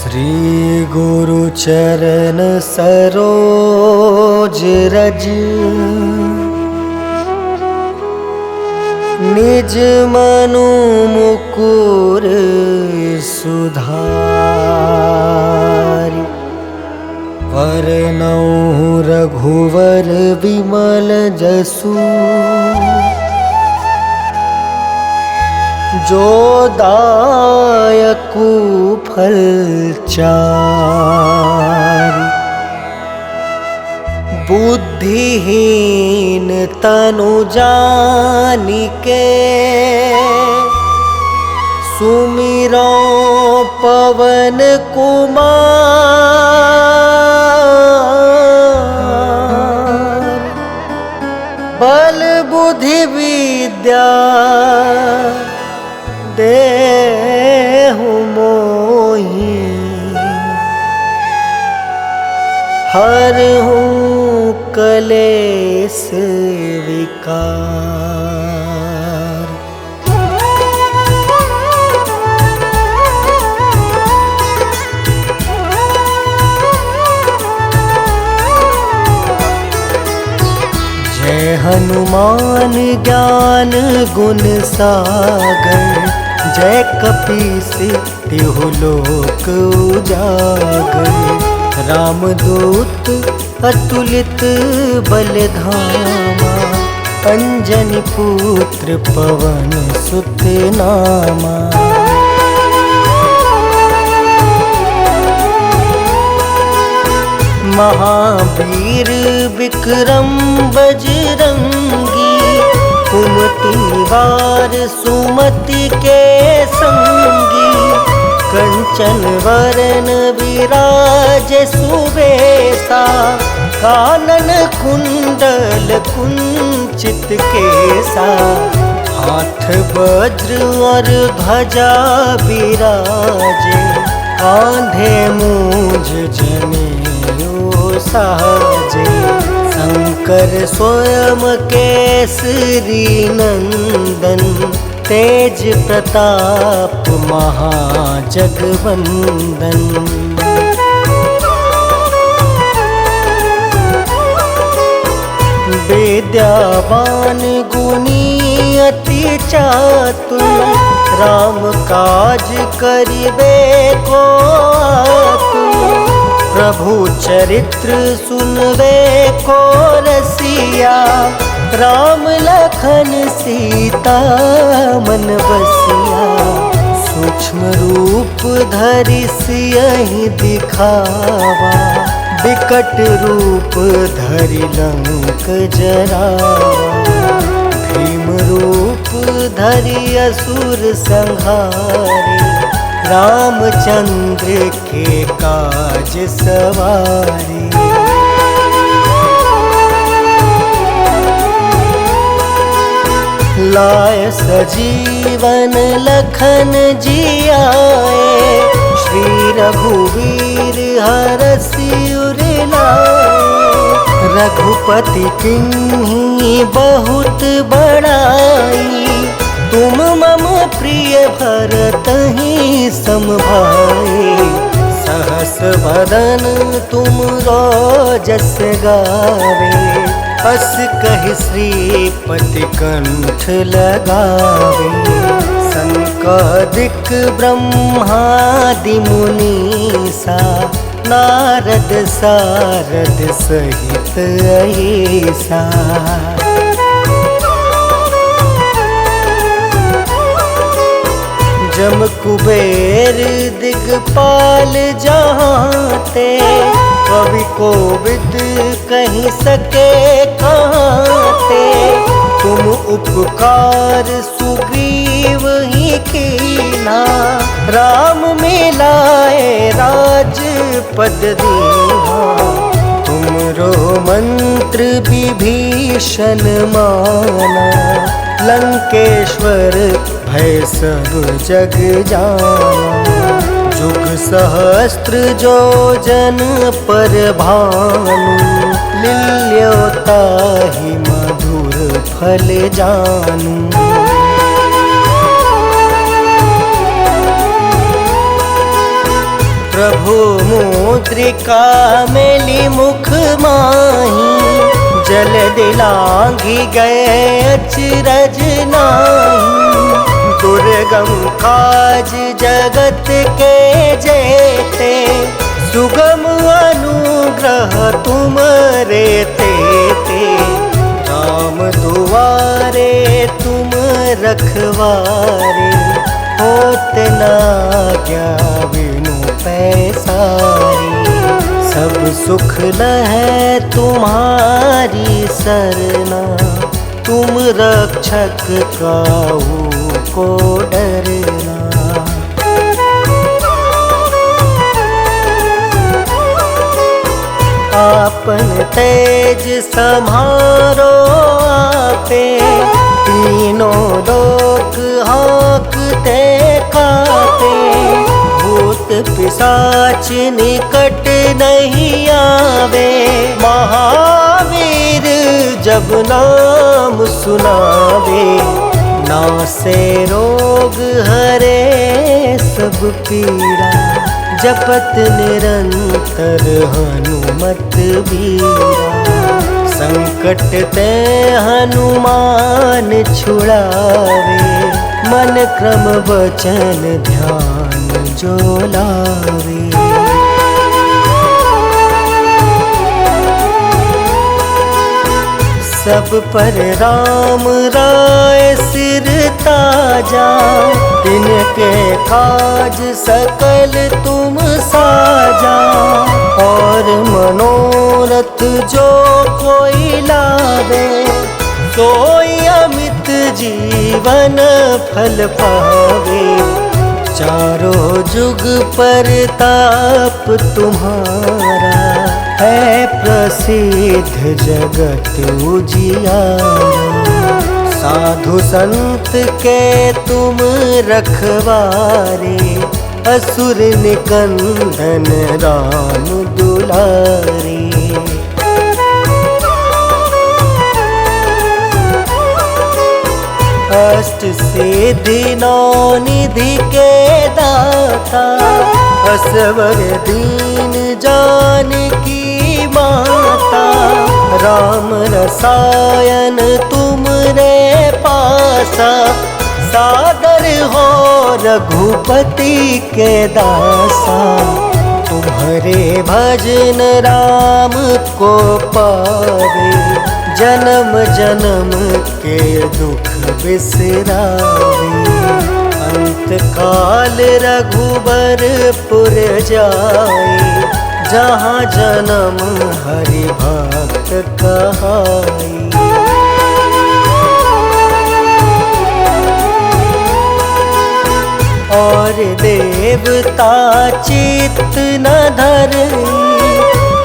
श्री गुरु चरण सरोज रज निज मनु मुकुर सुधारि वरनौ रघुवर विमल जसु जो दायकु फल चारि बुद्धिहीन तनु जानिके सुमिरो पवन कुमार बल बुद्धि विद्या देहु मोहि हरहु कलेश विकार। जय हनुमान ज्ञान गुण सागर जय कपीस तिहु लोक उजागर। रामदूत अतुलित बलधामा अंजनी पुत्र पवन सुत नामा। महावीर विक्रम बजरंगी कुमति निवार सुमति के संगी। कंचन वरन विराज सुबेसा कानन कुंडल कुंचित केसा। हाथ वज्र और ध्वजा विराजे कांधे मूंज जनेऊ साजे। शंकर स्वयं केसरी नंदन तेज प्रताप महाजगवंदन। विद्यावान गुणी अति चातुर राम काज करिबे को आतुर। प्रभु चरित्र सुनबे को रसिया राम लखन सीता मन बसिया। सूक्ष्म रूप धरि सियहि दिखावा विकट रूप धरि लंक जरावा। भीम रूप धरि असुर संहारे रामचंद्र के काज सवारे। लाय सजीवन लखन जियाए श्री रघुवीर हरषि उर लाए। रघुपति किन्हीं बहुत बड़ाई तुम मम प्रिय भरतहि सम भाई। सहस वदन तुम जस गावे अस कहि श्रीपति कंठ लगावे। संकादिक ब्रह्मादि मुनीसा नारद सारद सहित ऐसा। जम कुबेर दिगपाल जहाँते कवि कोविद कहीं सके कहाँते। तुम उपकार सुग्रीव ही कीना राम मिलाए राजपद दीना। तुमरो मंत्र विभीषण माना लंकेश्वर भय सब जग जाना। जुग सहस्त्र जो जन पर भानु लील्योताहि मधुर फल जानू। प्रभु मुद्रिका मेली मुख माही, जल दिलांघी गए अचरज नाही। दुर्गम काज जगत के जेते, सुगम अनुग्रह तुम रे तेते। राम दुआरे तुम रखवारे, होत न क्या बिनु पैसारी। सब सुख लहै तुम्हारी सरना, तुम रक्षक काहू को डरना। आपन तेज सम्हारो आपे, तीनों लोक हाँकते कापे। भूत पिशाच निकट नहीं आवे, महावीर जब नाम सुनावे। नासे रोग हरे सब पीड़ा, जपत निरंतर हनुमत बीरा। संकट ते हनुमान छुड़ावे, मन क्रम वचन ध्यान जो लावे। सब पर राम राय सिर ताजा, तिनके काज सकल तुम साजा। और मनोरथ जो कोई लावे, सोई अमित जीवन फल पावे। चारों जुग परताप तुम्हारा, है प्रसिद्ध जगत उजियारा। साधु संत के तुम रखवारे, असुर निकंदन राम दुलारे। अष्ट सिद्धि नौ निधि के दाता, असवर दीन जानकी माता। राम रसायन तुम रे पासा, सादर हो रघुपति के दासा। तुम्हारे भजन राम को पावे, जन्म जन्म के दुख बिसरावे। अंत काल रघुबरपुर जाए, जहाँ जन्म हरि भक्त कहाई। और देवता चित्त न धरई,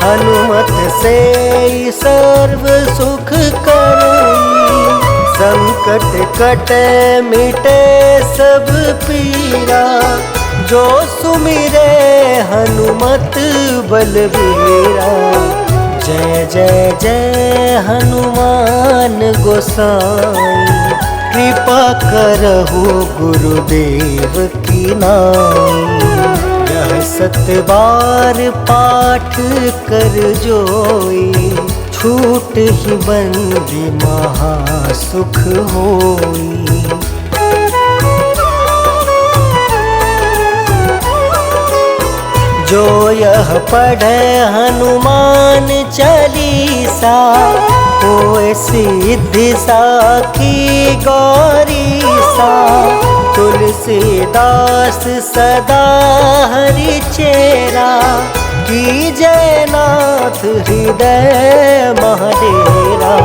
हनुमत से सर्व सुख करई। संकट कटे मिटे सब पीरा, जो सुमिरे हनुमत बलबीरा। जय जय जय हनुमान गोसाई, कृपा करहु गुरुदेव की नाई। यह 7 बार पाठ कर जोई, छूट ही बंदी महासुख होई। जो यह पढ़े हनुमान चालीसा, होए सिद्धि साखी गौरीसा। तुलसीदास सदा हरि चेरा, की जयनाथ हृदय महाडेरा।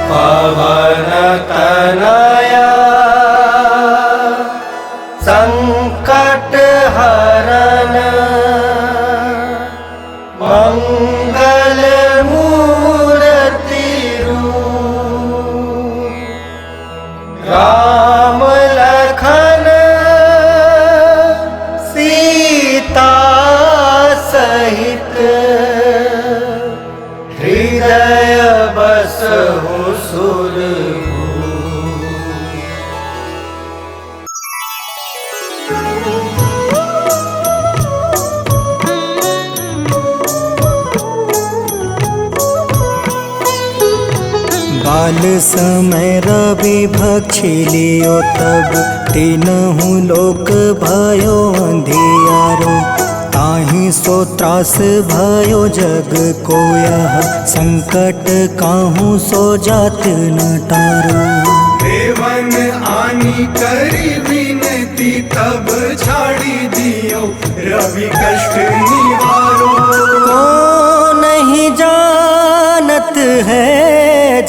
पवन तनया संकट हरन, मंगल मूर्ति रूप। राम लखन सीता सहित, हृदय बसहु सुरभूप। काल समय रवि भक्षी लियो तब तीनहु लोक भयो अंधियारो। ताहि सो त्रास भयो जग को यह संकट काहू सो जात न टारो। देवन आनी करी विनती तब छाड़ी दियो रवि कष्ट निवारो। को नहीं जानत है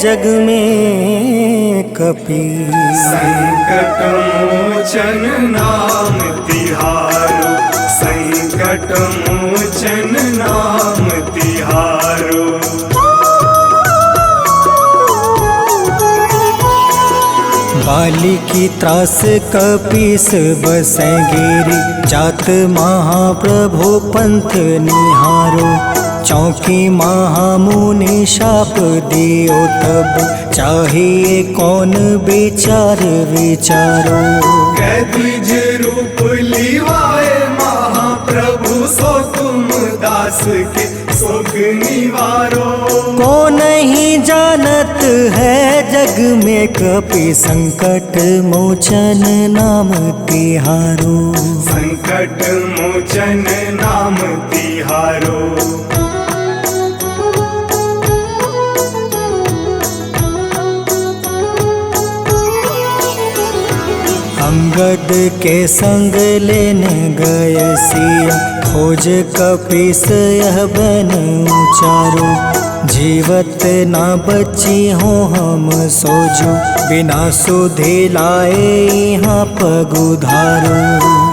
जग में कपि संकट मोचन नाम तिहारो। संकट मोचन नाम तिहारो। बाली की त्रास कपीस बसै गिरी जात महाप्रभु पंथ निहारो। चौकी महामुनि शाप दियो तब चाहिए कौन विचार विचारो। कैदिज रूप लिवाए महाप्रभु सो तुम दास के सुख निवारो। को नहीं जानत है जग में कपि संकट मोचन नाम तिहारो। संकट मोचन नाम तिहारो। अंगद के संग लेने गए सिया खोज कपीस यह बन उचारो। जीवत ना बची हो हम सोजो बिना सुधि लाए यहाँ पग उधारो।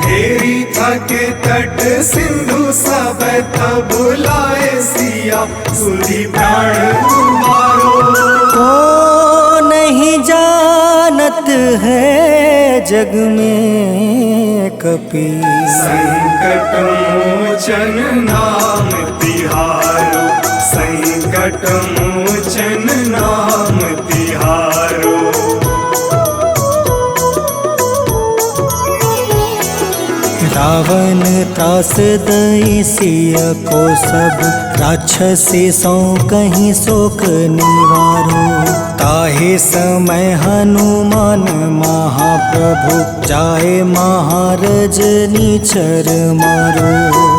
हेरी थके तट सिंधु सब तब लाए सिया सुधि प्राण तुम्हारो। को नहीं जानत है जग में कपि संकट मोचन नाम तिहारो। संकट मोचन नाम तिहारो। रावण त्रास दई सिया को सब राक्षसी सो कहीं शोक निवारो। ताहे समय हनुमान महाप्रभु जाए महारज नीचर मारो।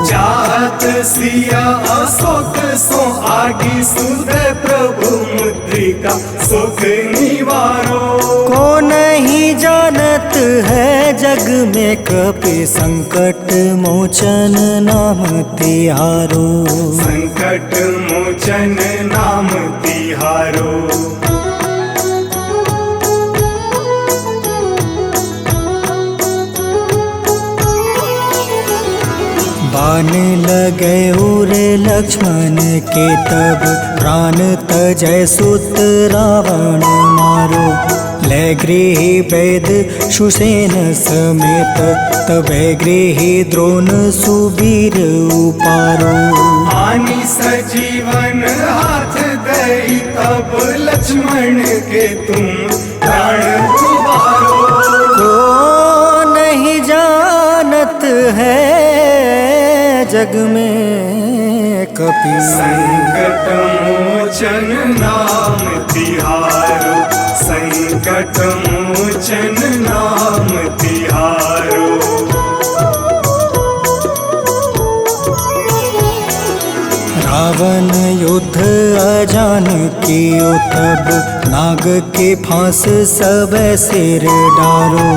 चाहत सिया अशोक सो आगी सुधे प्रभु मुद्रिका सुख निवारो। को नहीं जानत है जग में कपि संकट मोचन नाम तिहारो। संकट मोचन नाम तिहारो। बाण लगे उरे लक्ष्मण के तब प्राण तजय सुत रावण मारो। ले गृह वेद सुसेन समेत तबे गृह द्रोण सुबीर उपारो। आनी सजीवन हाथ दई तब लक्ष्मण के तुम प्राण उबारो। को नहीं जानत है जग में कपि संकट मोचन नाम तिहारो। संकट मोचन नाम तिहारो। रावण युद्ध अजान कियो तब नाग के फांस सब सिर डारो।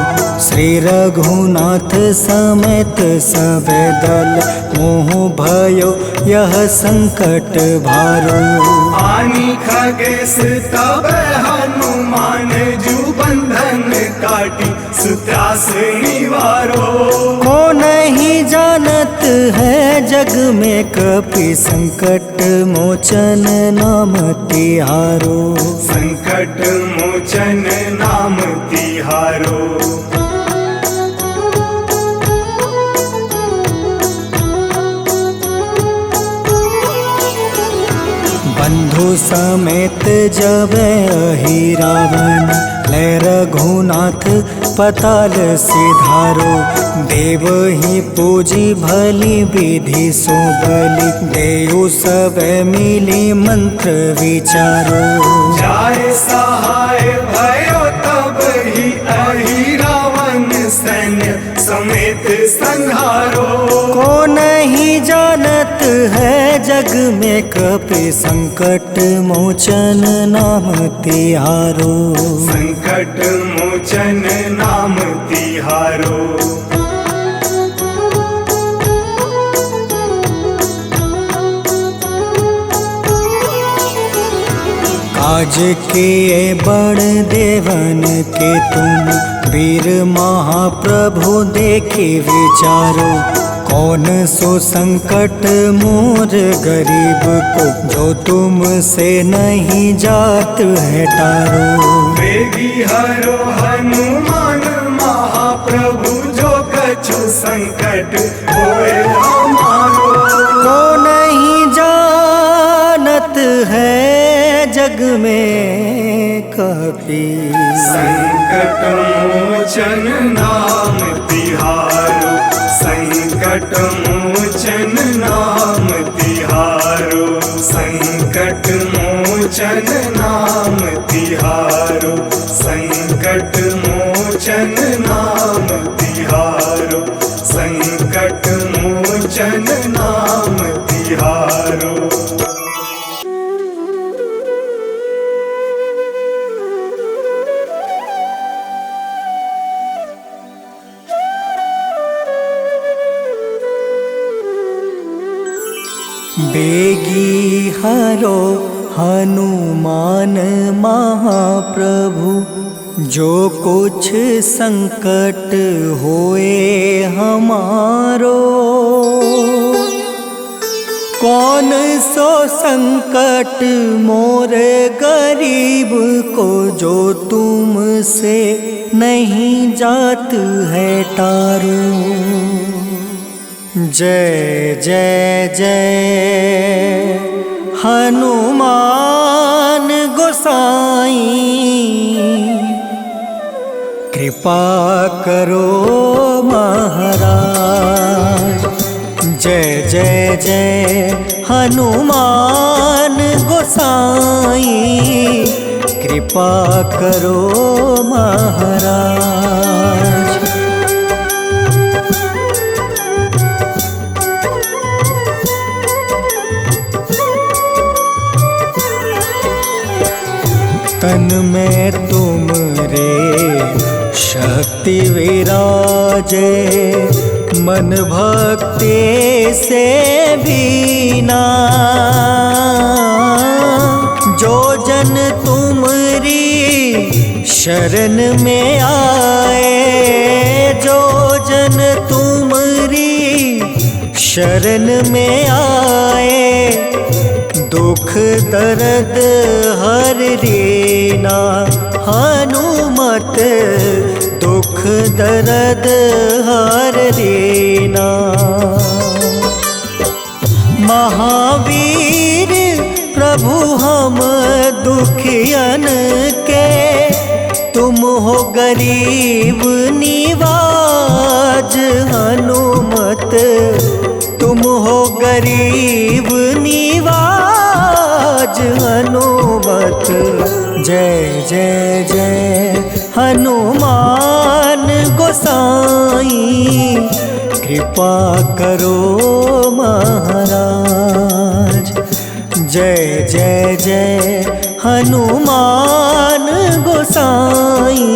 श्री रघुनाथ समेत सब दल मोह भयो यह संकट भारो। आनी खगेश तब हनुमान जू बंधन काटी सुत्रास निवारो। को नहीं जानत है जग में कपि संकट मोचन नाम तिहारो। संकट मोचन नाम तिहारो। बंधु समेत जब अहि रावण ले रघुनाथ पताल सिधारो। देव ही पूजी भली विधि सो बलि, देव सब मिली मंत्र विचारो। जाय सहाय भयो तब ही अहि रावण सैन्य समेत संहारो। को नहीं जानत है जग में कपि संकट मोचन नाम तिहारो। संकट मोचन नाम तिहारो। काज किए बड़ देवन के तुम, वीर महाप्रभु देखे विचारो। कौन सो संकट मोर गरीब को, जो तुमसे नहीं जात है टारो। वेगी हरो हनुमान महाप्रभु, जो कछु संकट होए हमारो। को नहीं जानत है जग में कपि, संकट मोचन नाम तिहारो। संकट मोचन नाम तिहारो। संकट मोचन नाम तिहारो। संकट मोचन नाम तिहारो। संकट मोचन नाम तिहारो। बेगी हरो हनुमान महाप्रभु, जो कुछ संकट होए हमारो। कौन सो संकट मोर गरीब को, जो तुमसे नहीं जात है टारो। जय जय जय हनुमान गोसाई, कृपा करो महाराज। जय जय जय हनुमान गोसाई, कृपा करो महाराज। तन में तुम रे शक्ति विराजे, मन भक्ति से बीना। जो जन तुमरी शरण में आए, जो जन तुमरी शरण में आए, दुख दर्द हर रीना। हनुमत दुख दर्द हर रीना। महावीर प्रभु हम दुखियन के, तुम हो गरीब निवाज। हनुमत तुम हो गरीब निवाज। हनुमत जय जय जय हनुमान गोसाई, कृपा करो महाराज। जय जय जय हनुमान गोसाई,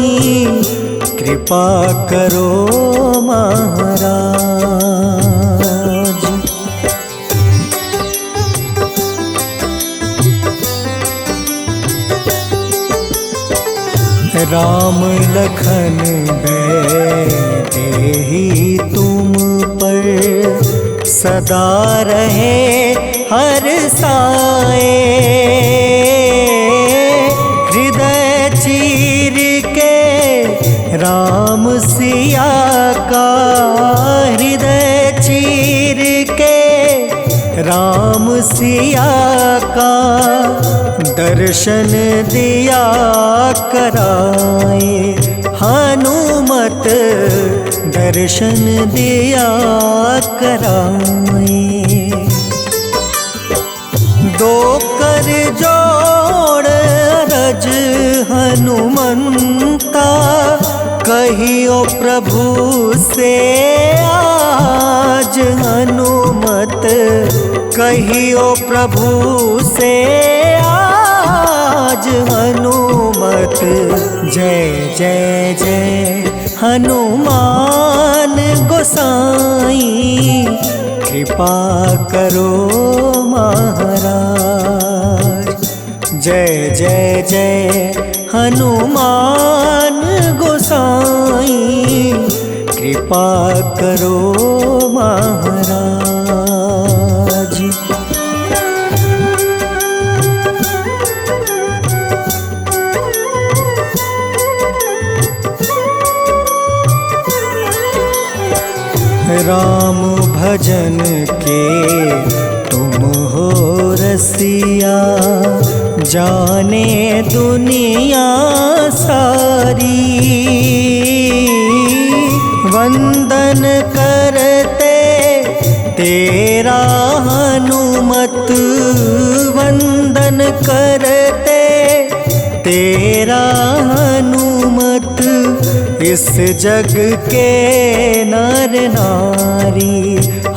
कृपा करो महाराज। राम लखन देहि तुम पर, सदा रहे हर साए। हृदय चीर के राम सिया का, हृदय चीर के राम सिया का, दर्शन दिया कराए। हनुमत दर्शन दिया कराए। दो कर जोड़ अरज हनुमंता, कहियो प्रभु से आज हनुमत, कहियो प्रभु से आज हनुमत। जय जय जय हनुमान गोसाई, कृपा करो महाराज। जय जय जय हनुमान गोसाई, कृपा करो महाराज। राम भजन के तुम हो रसिया, जाने दुनिया सारी। वंदन करते तेरा हनुमत, वंदन करते तेरा हनुमत। इस जग के नर नारी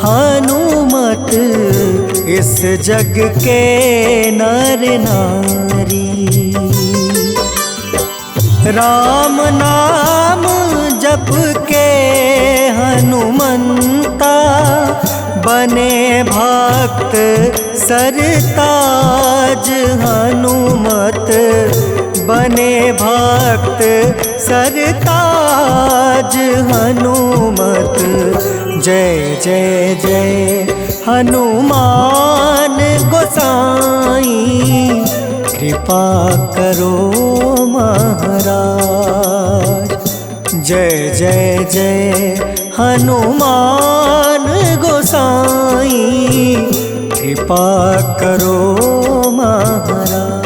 हनुमत, इस जग के नर नारी। राम नाम जप के हनुमंता, बने भक्त सरताज हनुमत, बने भक्त सरताज हनुमत। जय जय जय हनुमान गोसाई, कृपा करो महाराज। जय जय जय हनुमान गोसाई, कृपा करो महाराज।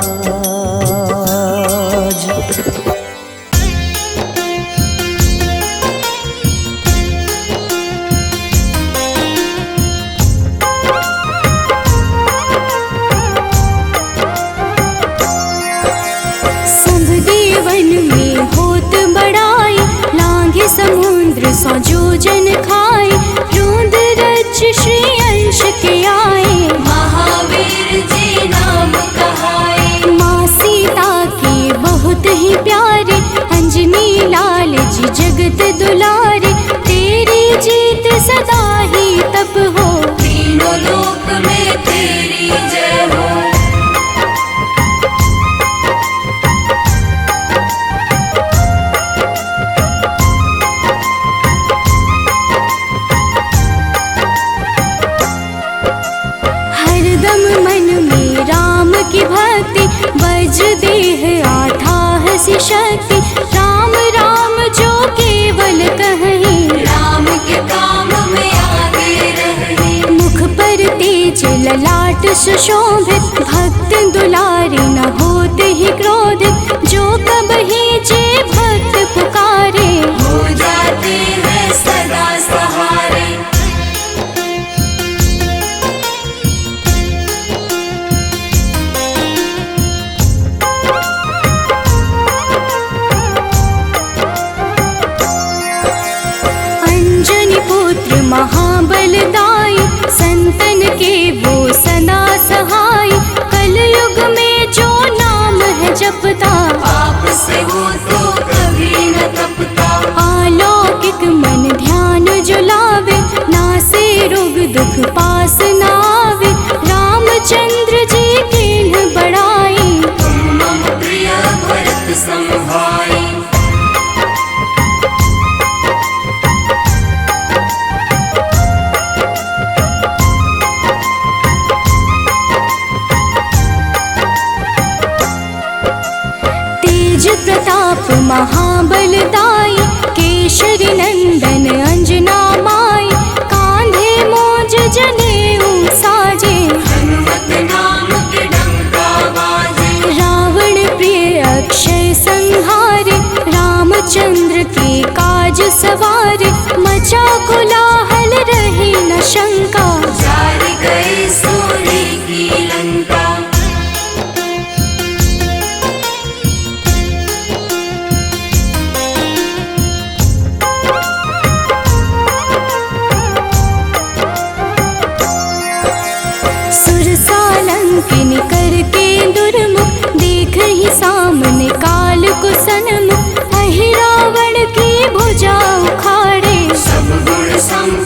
समुद्र सौ जोजन खाए, रोंद रच श्री अंश के आए। महावीर जी नाम कहाए, माँ सीता के बहुत ही प्यारे, अंजनी लाल जी जगत दुलारे। तेरी जीत सदा ही तब हो, तीनों लोक में तेरी जय हो। की भक्ति वज्र देह आठाह सी शक्ति, राम राम जो केवल कहीं, राम के काम में आगे रहे। मुख पर तेज ललाट सुशोभित, भक्त दुलारे न होते ही क्रोधित। जो कबहि जे भक्त पुकारे, हो जाते हैं सदा सहारे। महाबलदाई, संतन के वो सदा सहाय। कलयुग में जो नाम है जपता, पाप से वो तो कभी न तपता। अलौकिक मन ध्यान जो लावे, नासे रोग दुख पास न आवे। रामचंद्र जी किन्ह बड़ाई, तुम मम प्रिय भरत सम भाई। प्रताप महाबलदाई, केशरी नंदन अंजना माई। कांधे मोज जनेऊ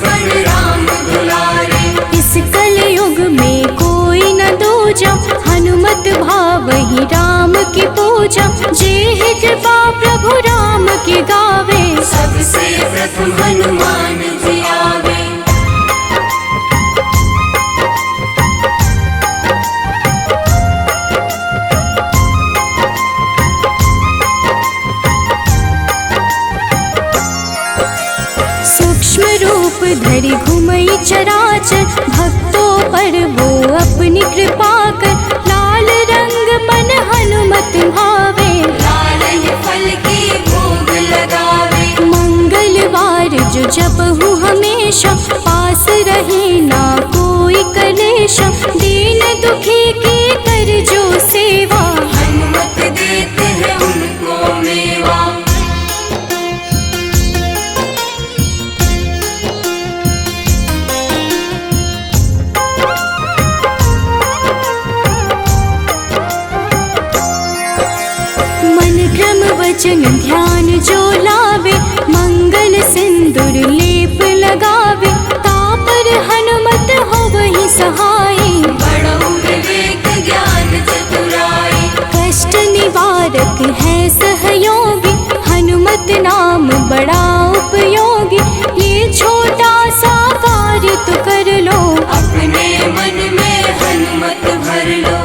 मन राम दुलारे। इस कलयुग में कोई न दूजा, हनुमत भाव ही राम की पूजा। जे है कृपा प्रभु राम की गावे, सबसे प्रथम हनुमान जी आवे। सूक्ष्म रूप धरि घुमई चराचर, भक्तों पर वो अपनी कृपा कर। लाल रंग मन हनुमत भावे, लाल ही फल की भोग लगावे। मंगलवार जो जपहु हमेशा, पास रहे ना कोई कलेशा। दीन दुखी की कर जो सेवा, हनुमत देते हैं उनको मेवा। वचन ध्यान जो लावे, मंगल सिंदूर लेप लगावे। तापर हनुमत हो वही सहाय, बड़ो विवेक ज्ञान चतुराई। कष्ट निवारक है सहयोगी, हनुमत नाम बड़ा उपयोगी। ये छोटा सा कार्य तो कर लो, अपने मन में हनुमत भर लो।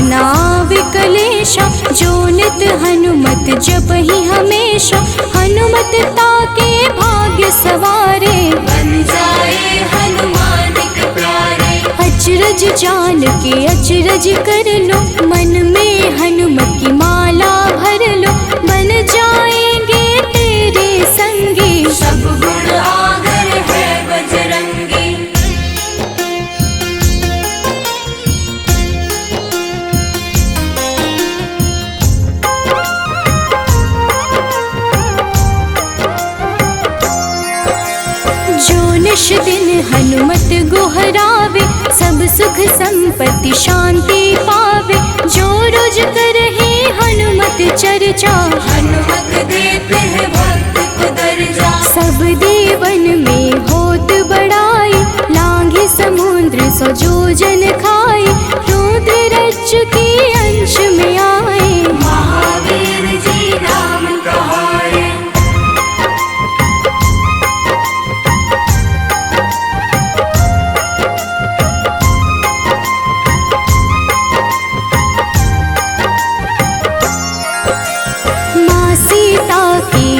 नाव कलेशा, जो नित हनुमत जप ही हमेशा। हनुमत ताके भाग्य सवारे, बन जाए हनुमान के प्यारे। अचरज जान के अचरज कर लो, मन में हनुमत की माला भर लो। बन जाएंगे तेरे संगी, सब गुण आगर है बजरंगी। निश दिन हनुमत गोहरावे, सब सुख संपत्ति शांति पावे। जो रोज करहे हनुमत चर्चा, हनुमत देते हैं भक्त को दर्जा। सब देवन में होत बड़ाई, लांघे समुद्र सौ जोजन खाए। रुद्र रज के अंश में आए, महावीर जी राम कहाए।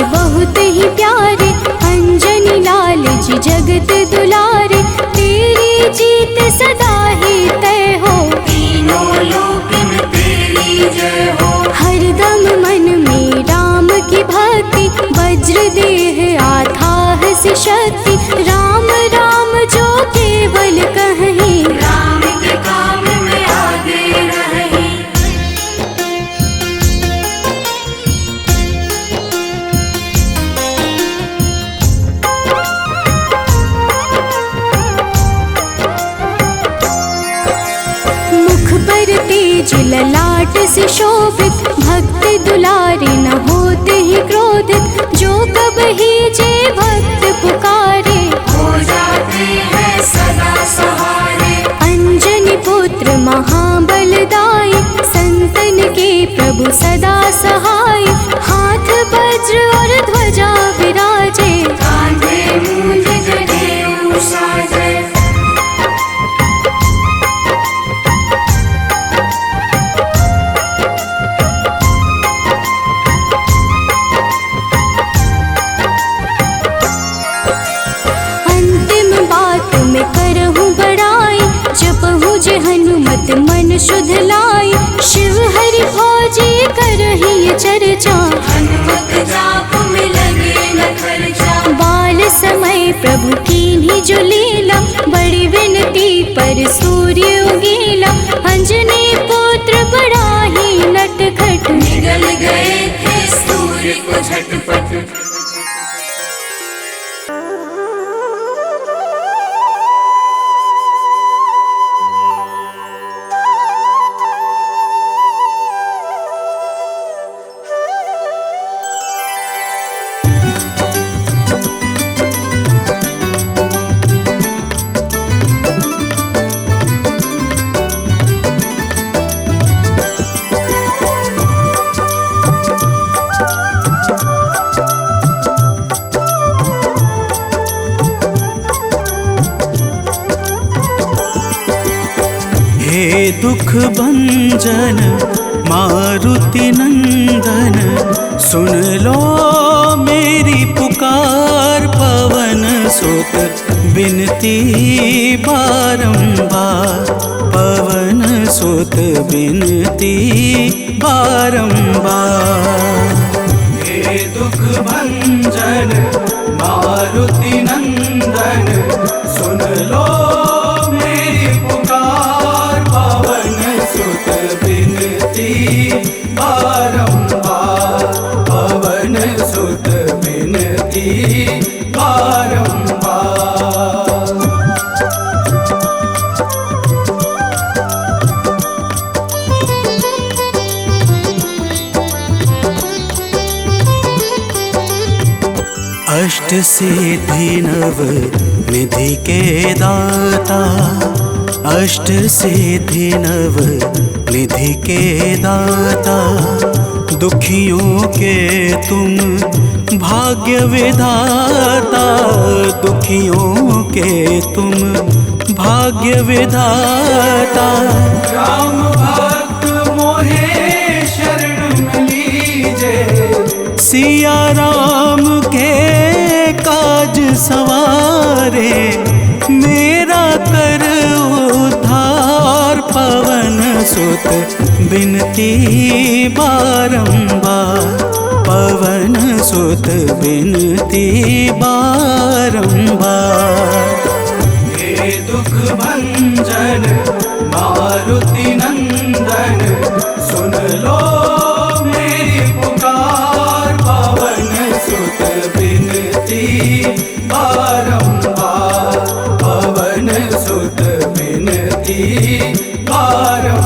बहुत ही प्यारे, अंजनी लाल जी जगत दुलारे। तेरी जीत सदा ही तय हो, तीनों लोक में तेरी जय हो। हरदम मन में राम की भक्ति, वज्र देह आथाह सी शक्ति। राम राम जो केवल कहीं, राम के काम में आगे रहे। तेज ललाट से शोभित, भक्त दुलारे न होते ही क्रोधित। जो कब ही जे भक्त पुकारे, हो जाते हैं सदा सहारे। अंजनी पुत्र महाबलदाई, संतन के प्रभु सदा सहाय। हाथ वज्र और ध्वजा विराजे, कांधे मूंज जनेऊ साजे। हनुमत मन शुद्ध लाई, शिव हरि भोजे करहि चर्चा। हनुमत जाप में लगे न खर्चा, बाल समय प्रभु कीन्ही जो लीला। बड़ी विनती पर सूर्य उगेला, अंजनी पुत्र बड़ा ही नटखट। निगल गए थे सूर्य को झटपट। दुख भंजन मारुति नंदन, सुन लो मेरी पुकार। पवन सुत बिनती बारंबार, पवन सुत बिनती बारंबार। हे दुख भंजन मारुति नंदन, सुन लो मेरी पुकार। पवन सुत बिनती बारंबार, पवन सुत बिनती बारंबार। अष्ट सिद्धि नव निधि के दाता, अष्ट सिद्धि नव निधि के दाता। दुखियों के तुम भाग्य विधाता, दुखियों के तुम भाग्य विधाता। राम भक्त मोहे शरण लीजे, सिया राम के काज सवारे। मेरा कर उद्धार, पवन सुत बिनती बारंबार, पवन सुत बिनती बारंबार। हे दुख भंजन मारुति नंदन, सुन लो मेरी पुकार। पवन सुत बिनती बारंबार, पवन सुत बिनती बारंबार।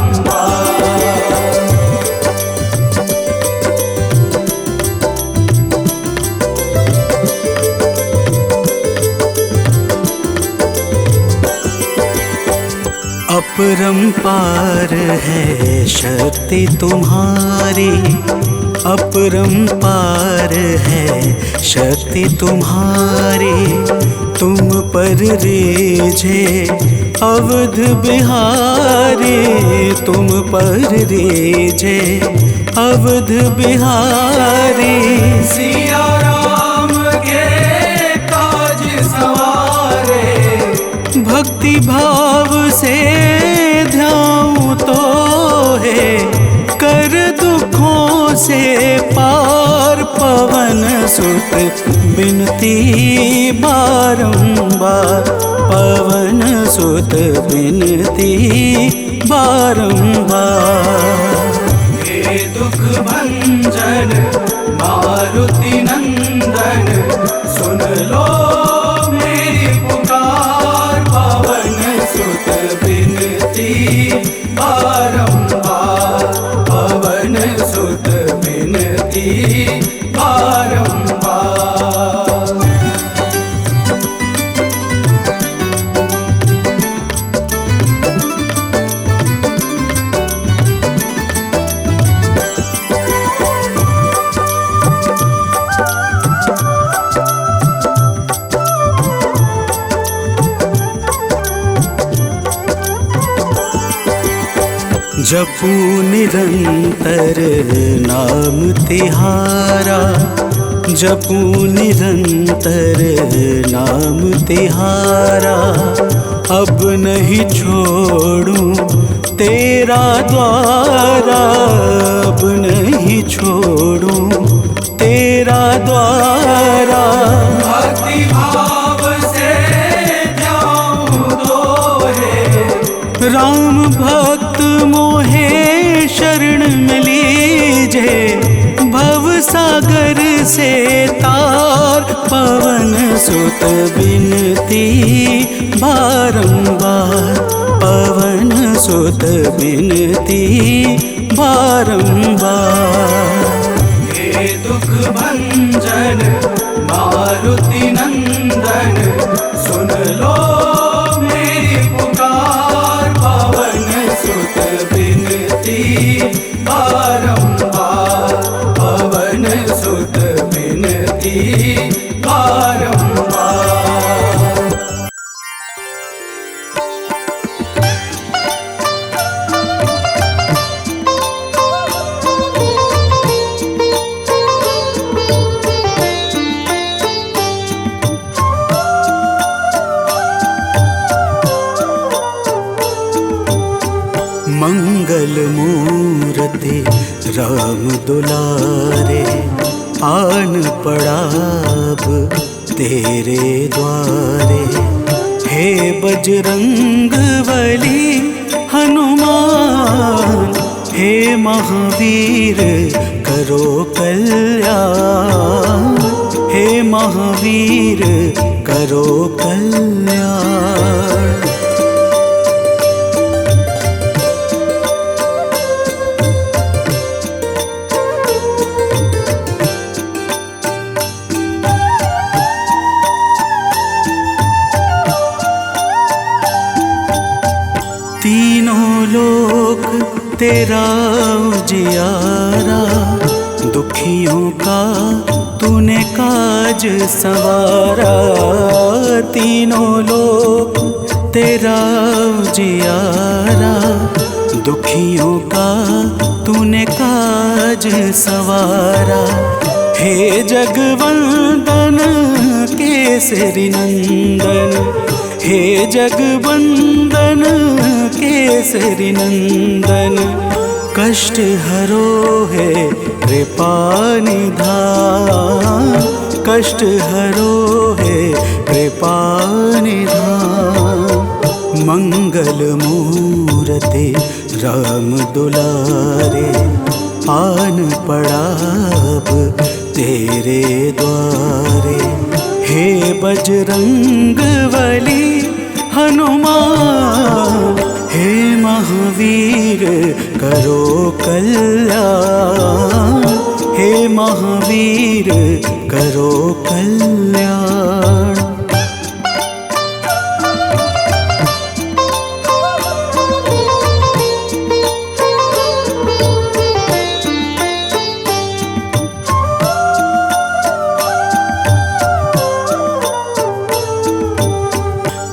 अपरंपार है शक्ति तुम्हारी, अपरंपार है शक्ति तुम्हारी। तुम पर रीझे अवध बिहारी, तुम पर रीझे अवध बिहारी। सिया राम के काज सवारे, भक्ति भाव से ध्याऊं तो है कर दुखों से पार। पवन सुत बिनती बारंबार, पवन सुत बिनती बारंबार। हे दुख भंजन मारुति नंदन, सुन लो मेरी पुकार। पवन सुत बिनती बारंबार, पवन सुत बिनती बारंबार। जपू निरंतर नाम तिहारा, जपू निरंतर नाम तिहारा। अब नहीं छोड़ूं तेरा द्वारा, अब नहीं छोड़ूं तेरा द्वारा। भक्ति भाव से ध्याऊं तो है, राम भक्त मोहे शरण में लीजे। भव सागर से तार, पवन सुत बिनती बारंबार, पवन सुत बिनती बारंबार। हे दुख भंजन मारुति नंदन, सुन लो मेरी पुकार। पवन सुत बिनती बारंबार, पवन सुत बिनती बारंबार। मंगल मूर्ति राम दुलारे, आन पड़ा अब तेरे द्वारे। हे बजरंग बली हनुमान, हे महावीर करो कल्याण, हे महावीर करो कल्याण। तीनों लोक तेरा उजियारा, दुखियों का तूने काज सवारा। तीनों लोक तेरा उजियारा, दुखियों का तूने काज सवारा। हे जगवंदन केसरी नंदन, हे जगवंदन केसरी नंदन। कष्ट हरो है कृपा निधान, कष्ट हरो है कृपा निधान। मंगल मूर्ति राम दुलारे, आन पड़ा अब तेरे द्वारे। हे बजरंग बली हनुमान, हे महावीर करो कल्याण, हे महावीर करो कल्याण।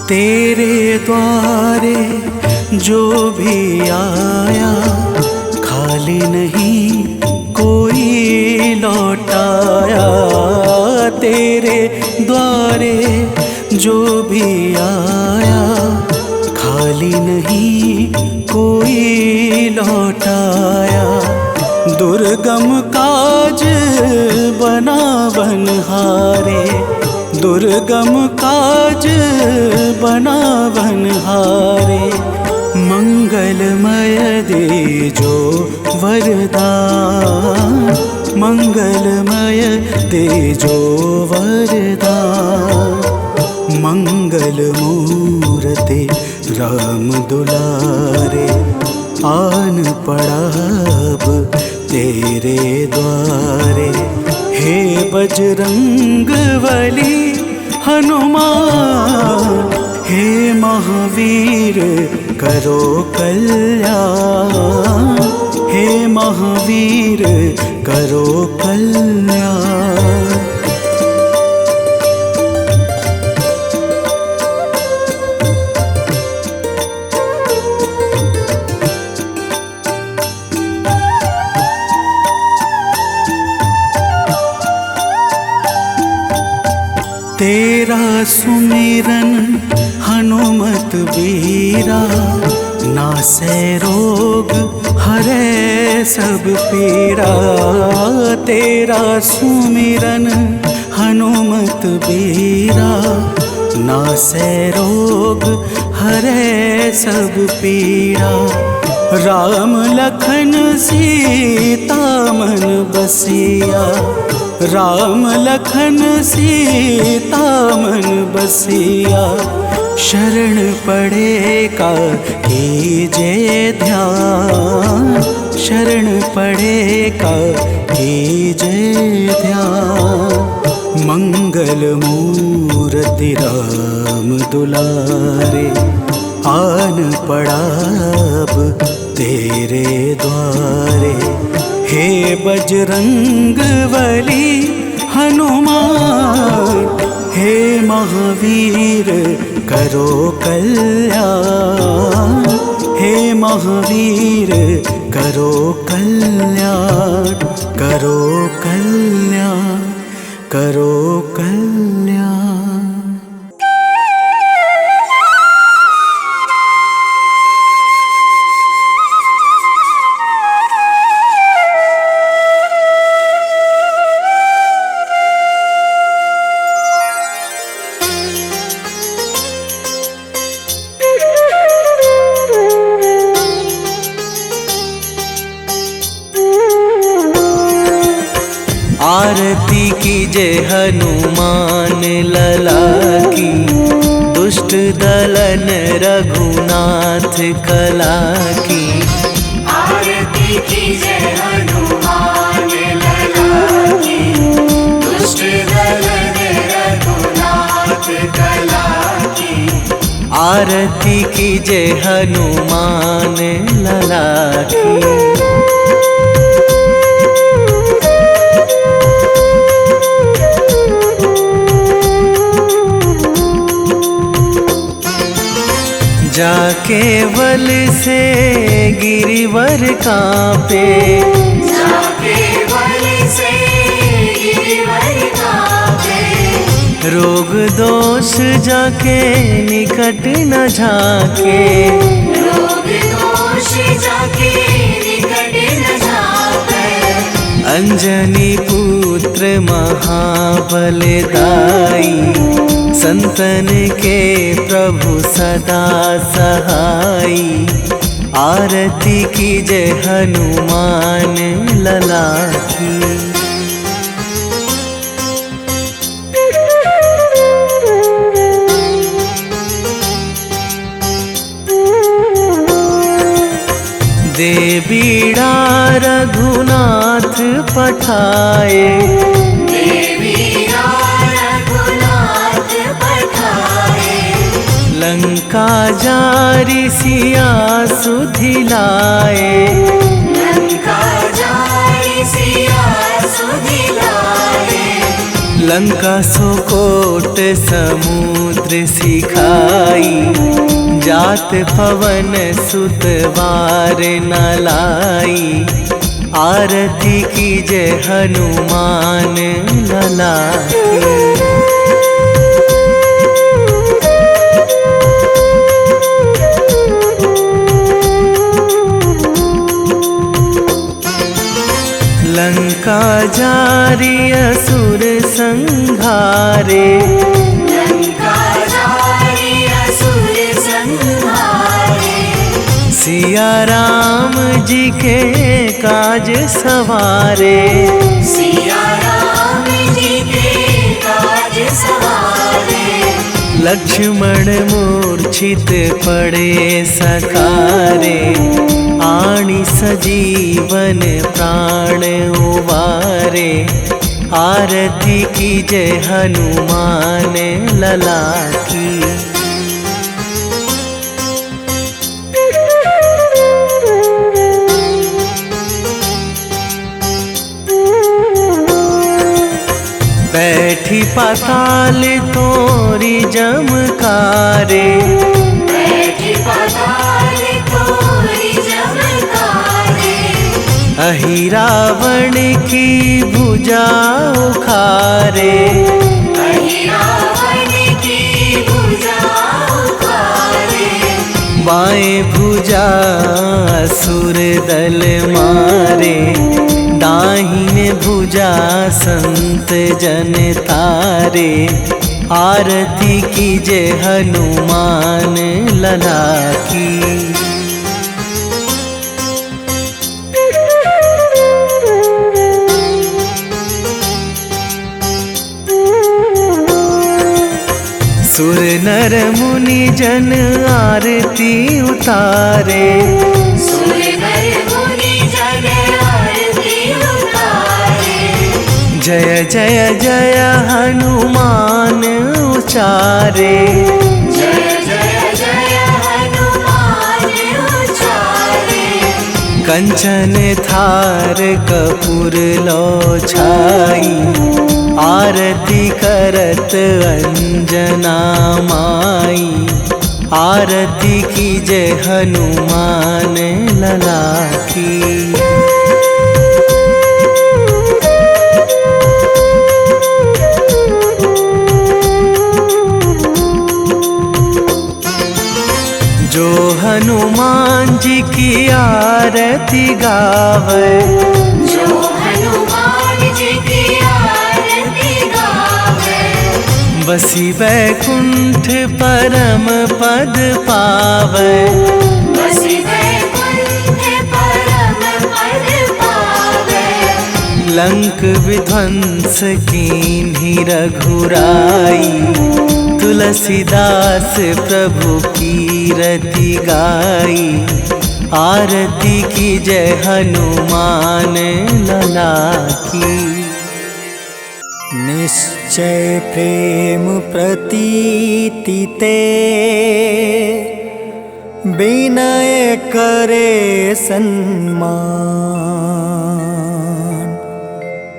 तेरे द्वारे जो भी आया, खाली नहीं कोई लौटाया। तेरे द्वारे जो भी आया, खाली नहीं कोई लौटाया। दुर्गम काज बना बनहारे, दुर्गम काज बना बनहारे। मंगलमय दे जो वरदान, मंगलमय दे जो वरदान। मंगल मूर्ति राम दुलारे, आन पड़ा अब तेरे द्वारे। हे बजरंग बली हनुमान, हे महावीर करो कल्याण, हे महावीर करो कल्याण। तेरा सुमिरन हनुमत बीरा, नासै रोग हरै सब पीरा। तेरा सुमिरन हनुमत बीरा, नासै रोग हरै सब पीरा। राम लखन सीता मन बसिया, राम लखन सीता मन बसिया। शरण पड़े का कीजे ध्यान, शरण पड़े का कीजे ध्यान। मंगल मूर्ति राम दुलारे, आन पड़ा अब तेरे द्वारे। हे बजरंग बली हनुमान, हे महावीर करो कल्याण, हे महावीर करो कल्याण, करो कल्याण, करो कल्याण। कीजे हनुमान लला की, दुष्ट दलन रघुनाथ कला की। आरती कीजे हनुमान लला की, दुष्ट दलन रघुनाथ कला की। आरती कीजे हनुमान लला की। जाके बल से गिरिवर कांपे, जाके बल से गिरिवर कांपे। रोग दोष जाके निकट न झाके, रोग दोष जाके निकट न झाके। अंजनी पुत्र महाबलदाई, संतन के प्रभु सदा सहाई। आरती कीजे हनुमान लला की। दे बीड़ा रघुनाथ पठाए, लंका जारी सिया सुधिलाए। लंका जारी सिया सुधिलाए। लंका सोकोट समुद्र सिखाई, जात पवन सुत वार न लाई। आरती कीजे हनुमान लला की। लंका जारी असुर संहारे, लंका जारी असुर संहारे। सिया राम जी के काज सवारे, सिया राम जी के काज सवारे। लक्ष्मण मूर्छित पड़े सकारे, आणी सजीवन प्राण उवारे। आरती कीजे हनुमान लला की। बैठी पाताल तोरी जमकारे, बैठी पाताल तोरी जमकारे। अहि रावण की भुजा उखारे, अहि रावण की भुजा उखारे। बाएं भुजा असुर दल मारे, दाहिने भुजा संत जन तारे। आरती कीजे हनुमान लला की। सुर नर मुनि जन आरती उतारे, सुर नर मुनि जन आरती उतारे। जय जय जय हनुमान उचारे, जय जय जय हनुमान उचारे। कंचन थार कपूर लो छाई, आरती करत अंजना माई। आरती कीजे हनुमान लला की। जो हनुमान जी की आरती गावे, जो हनुमान जी की आरती गावे। बसी बैकुंठ परम पद पावे, बसी बैकुंठ परम पद पावे। लंक विध्वंस कीन्ही रघुराई, तुलसीदास प्रभु कीरति गाई। आरती की जय हनुमान लला की। निश्चय प्रेम प्रतीति ते, विनय करे सन्मान।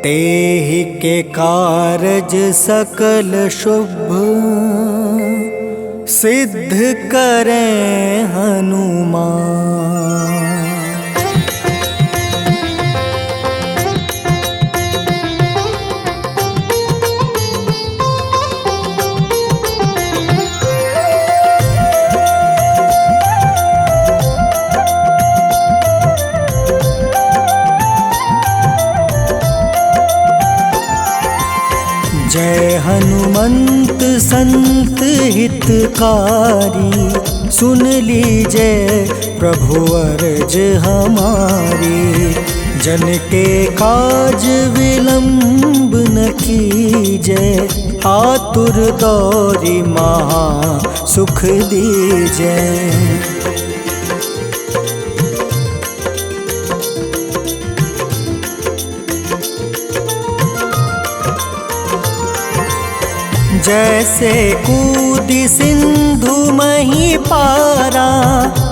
तेहि के कारज सकल शुभ, सिद्ध करें हनुमान। जय हनुमंत संत हितकारी, सुन लीजय प्रभु अर्ज हमारी। जन के काज विलंब न कीजय, आतुर दौरी महा सुख दीजय। जैसे कूदी सिंधु मही पारा,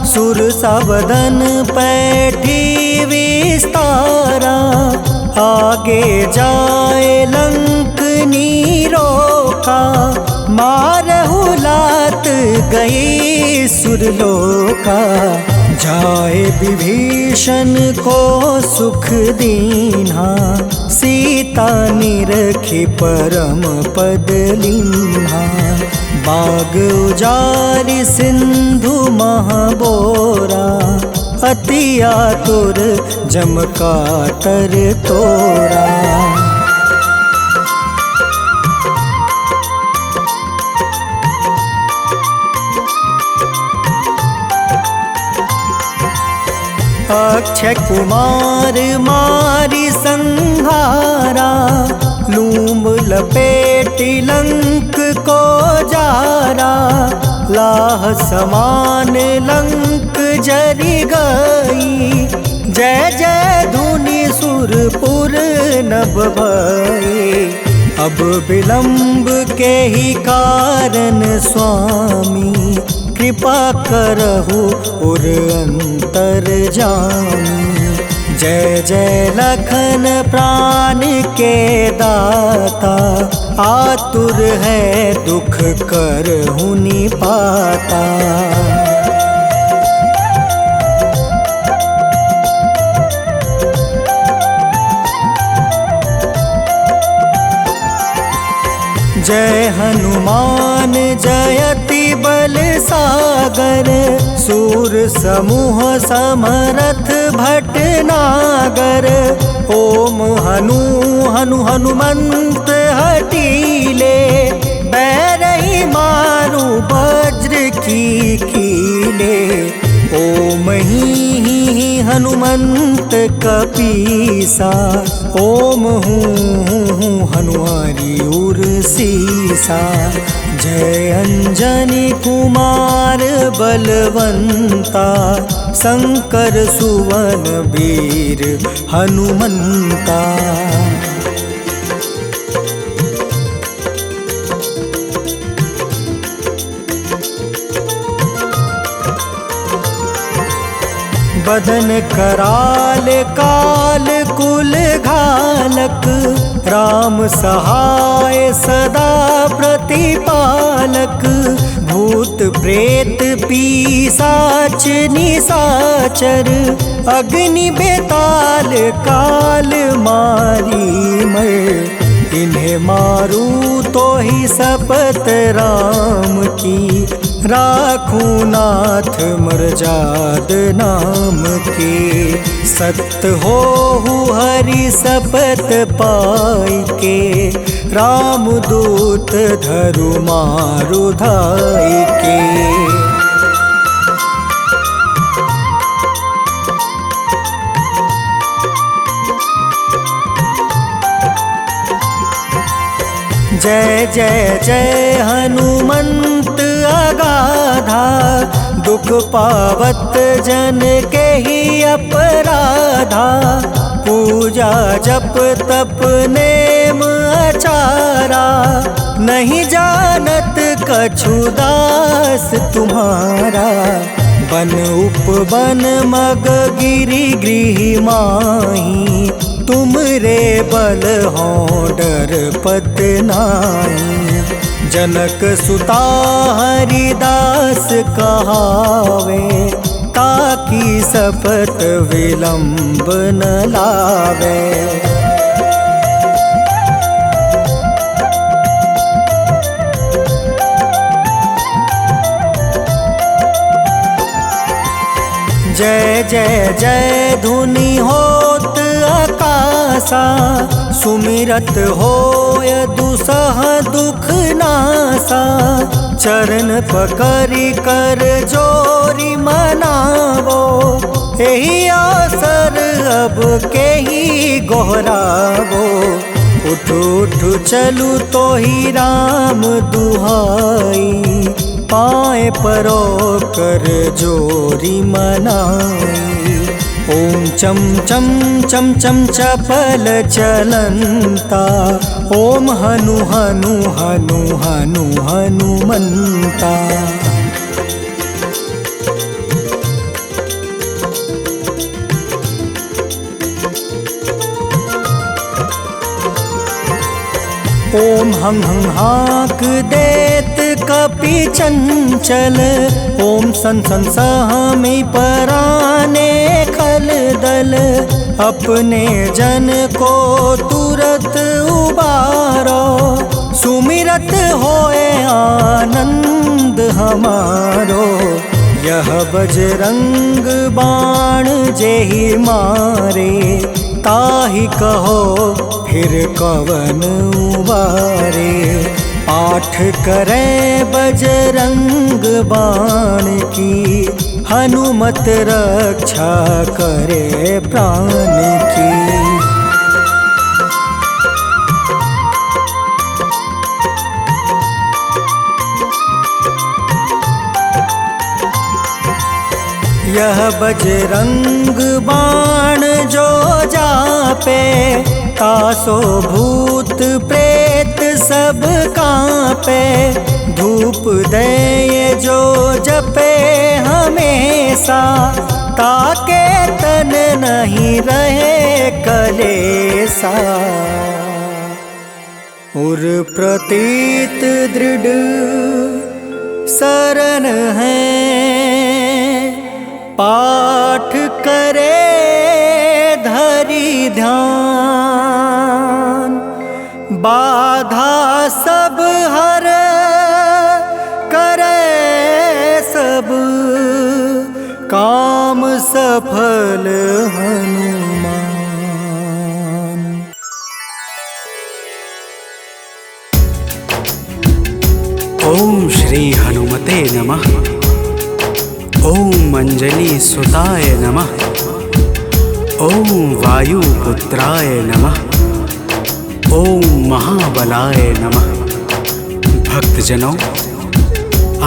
सुर सबदन पैठी विस्तारा। आगे जाए लंक नीरोका, मारहु लात गई सुरलोका। जाए विभीषण को सुख दीन्हा, सीता निरखी परम पद लीन्हा। बाग उजारि सिंधु महाबोरा, अति आतुर जम कातर तोरा। अक्षय कुमार मारी संहारा, लूम लपेटी लंक को जारा। लाह समान लंक जरि गई, जय जय धुनि सुरपुर नभ भई। अब विलंब के ही कारण स्वामी, कृपा करहु उर अंतर जामी। जय जय लखन प्राण के दाता, आतुर है दुख करहु निपाता। जय हनुमान जयति बल सागर, सूर समूह समरथ भटनागर। ओम हनु हनु हनुमंत हटीले, बैरही मारू वज्र की कीले। ओम ही हनुमंत कपीसा, ओम हूँ हनुमारी उर सीसा। जय अंजनी कुमार बलवंता, शंकर सुवन वीर हनुमंता। बदन कराल काल कुल घालक, राम सहाय सदा प्रतिपालक। भूत प्रेत पिशाच निशाचर, अग्नि बेताल काल मारी मर। इन्हें मारू तो ही शपथ राम की, राखू नाथ मर्जाद नाम के। सत्य हो हरि शपथ पाई के, राम दूत धरु मारु धाई के। जय जय जय हनुमंत अगाधा, दुख पावत जन के ही अपराधा। पूजा जप तप नेम आचारा, नहीं जानत कछु दास तुम्हारा। बन उपवन मग गिरि गृह माही, तुम रे बल हो डर पत नाई। जनक सुता हरिदास कहावे, ताकि सपत विलंब न लावे। जय जय जय धुनि होत आकाशा, सुमिरत होय दुसह दुख नासा। चरण पकड़ि कर जोरी मनावो, एही आसर अब के ही गोहरावो। उठ उठ चलू तो ही राम दुहाई, पाए परो कर जोरी मनाई। ओम चम चम चम चम चपल चलंता, ओम हनु हनु हनु हनु हनुमंता। ओम हं हं हाक देत कपि चंचल, ओम सन सन सहमी पराने खल दल। अपने जन को तुरत उबारो, सुमिरत होए आनंद हमारो। यह बजरंग बाण जेहि मारे, ताहि कहो फिर कवन उबारे। पाठ करें बजरंग बाण की, हनुमत रक्षा करे प्राण की। यह बजरंग बाण जो जापे, तासो भूत प्रेत सब कांपे। धूप दे जो जपे हमेशा, ताके तन नहीं रहे कलेसा। उर प्रतीत दृढ़ शरण है, पाठ करे धरि ध्यान। बाधा सब हर करे सब, काम सफल हनुमान। ओम श्री हनुमते नमः। ओम अंजलि सुताय नमः। ओम वायुपुत्राय नमः। ओम महाबलाय नमः। भक्तजनों,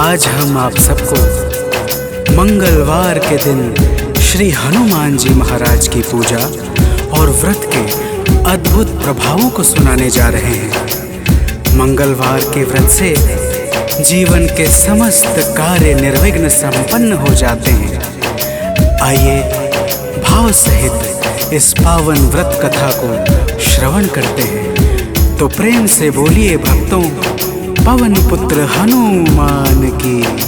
आज हम आप सबको मंगलवार के दिन श्री हनुमान जी महाराज की पूजा और व्रत के अद्भुत प्रभावों को सुनाने जा रहे हैं। मंगलवार के व्रत से जीवन के समस्त कार्य निर्विघ्न संपन्न हो जाते हैं। आइए भाव सहित इस पावन व्रत कथा को श्रवण करते हैं। तो प्रेम से बोलिए भक्तों, पवन पुत्र हनुमान की।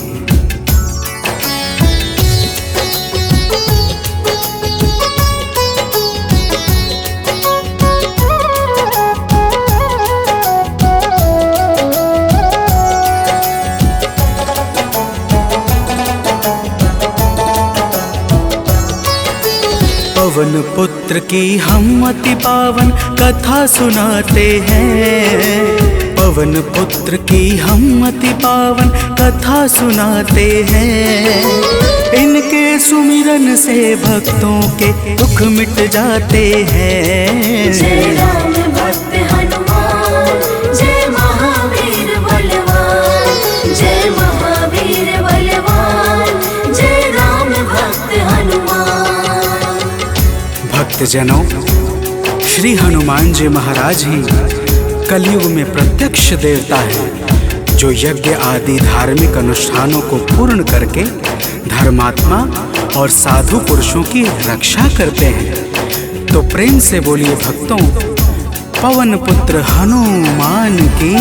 पवन पुत्र की हम अति पावन कथा सुनाते हैं। पवन पुत्र की हम अति पावन कथा सुनाते हैं। इनके सुमिरन से भक्तों के दुख मिट जाते हैं। जय राम भक्त हनुमान, जय महा भक्तजनों, श्री हनुमान जी महाराज ही कलयुग में प्रत्यक्ष देवता है, जो यज्ञ आदि धार्मिक अनुष्ठानों को पूर्ण करके धर्मात्मा और साधु पुरुषों की रक्षा करते हैं। तो प्रेम से बोलिए भक्तों, पवन पुत्र हनुमान की।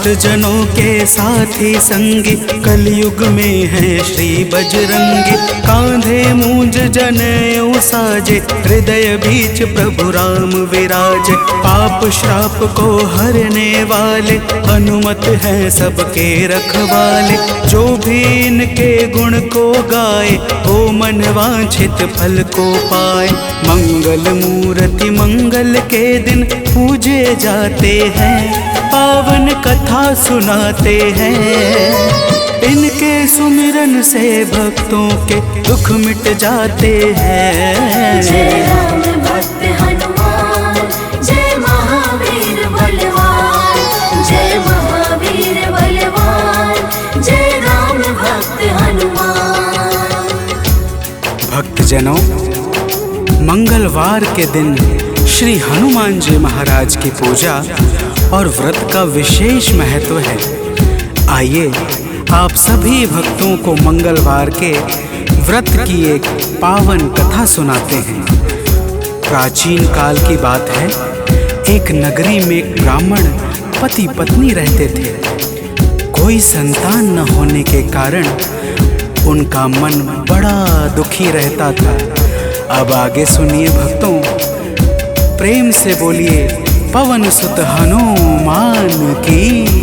भक्तजनों के साथी संगी कलयुग में है श्री बजरंगी। कांधे मूंज जनेऊ साजे, हृदय बीच प्रभु राम विराजे। पाप श्राप को हरने वाले, हनुमत है सबके रखवाले। जो भी इनके गुण को गाए, वो मन वांछित फल को पाए। मंगल मूर्ति मंगल के दिन पूजे जाते हैं, पावन कथा सुनाते हैं। इनके सुमिरन से भक्तों के दुख मिट जाते हैं। जय राम भक्त हनुमान, जय महावीर बलवान, जय महावीर बलवान, जय राम भक्त हनुमान। भक्तजनों, मंगलवार के दिन श्री हनुमान जी महाराज की पूजा और व्रत का विशेष महत्व है। आइए आप सभी भक्तों को मंगलवार के व्रत की एक पावन कथा सुनाते हैं। प्राचीन काल की बात है, एक नगरी में एक ब्राह्मण पति पत्नी रहते थे। कोई संतान न होने के कारण उनका मन बड़ा दुखी रहता था। अब आगे सुनिए भक्तों, प्रेम से बोलिए पवन सुत हनुमान की।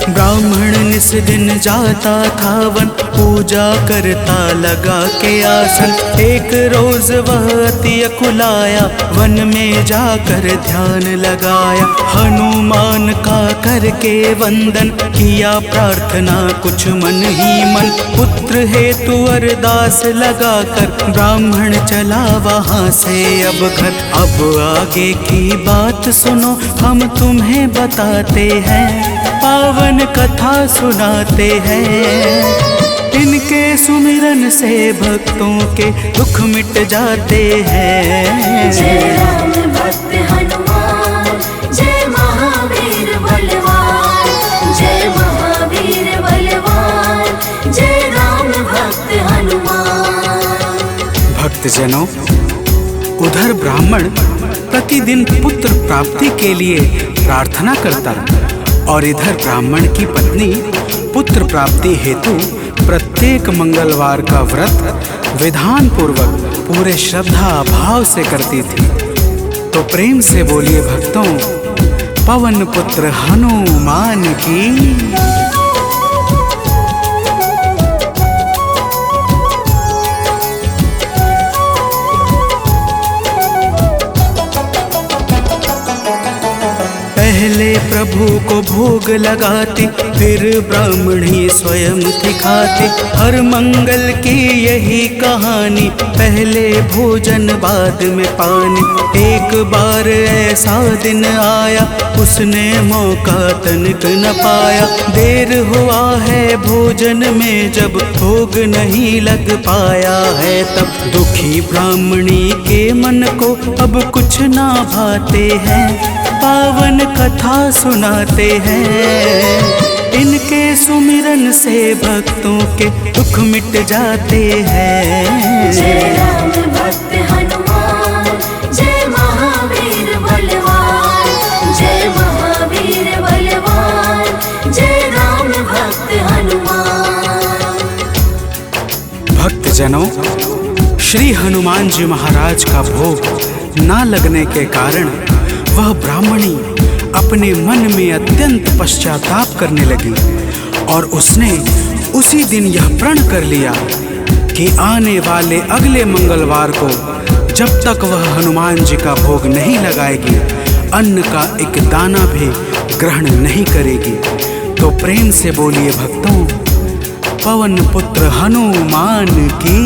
ब्राह्मण निस दिन जाता था वन, पूजा करता लगा के आसन। एक रोज वह अति अकुलाया, वन में जाकर ध्यान लगाया। हनुमान का करके वंदन, किया प्रार्थना कुछ मन ही मन। पुत्र हेतु अरदास लगाकर, ब्राह्मण चला वहाँ से अब घर। अब आगे की बात सुनो, हम तुम्हें बताते हैं, पावन कथा सुनाते हैं। इनके सुमिरन से भक्तों के दुख मिट जाते हैं। जय राम भक्त हनुमान, जय महावीर बलवान, जय महावीर बलवान, जय राम भक्त हनुमान। भक्तजनों, उधर ब्राह्मण प्रतिदिन पुत्र प्राप्ति के लिए प्रार्थना करता, और इधर ब्राह्मण की पत्नी पुत्र प्राप्ति हेतु प्रत्येक मंगलवार का व्रत विधान पूर्वक पूरे श्रद्धा भाव से करती थी। तो प्रेम से बोलिए भक्तों, पवन पुत्र हनुमान की। पहले प्रभु को भोग लगाते, फिर ब्राह्मणी स्वयं थी खाते। हर मंगल की यही कहानी, पहले भोजन बाद में पानी। एक बार ऐसा दिन आया, उसने मौका तनिक न पाया। देर हुआ है भोजन में, जब भोग नहीं लग पाया है तब। दुखी ब्राह्मणी के मन को अब कुछ ना भाते हैं, पावन कथा सुनाते हैं। इनके सुमिरन से भक्तों के दुख मिट जाते हैं। जय राम भक्त हनुमान, जय महावीर बलवान, जय महावीर बलवान, जय राम भक्त हनुमान। भक्तजनों, श्री हनुमान जी महाराज का भोग ना लगने के कारण वह ब्राह्मणी अपने मन में अत्यंत पश्चाताप करने लगी, और उसने उसी दिन यह प्रण कर लिया कि आने वाले अगले मंगलवार को जब तक वह हनुमान जी का भोग नहीं लगाएगी, अन्न का एक दाना भी ग्रहण नहीं करेगी तो प्रेम से बोलिए भक्तों, पवन पुत्र हनुमान की।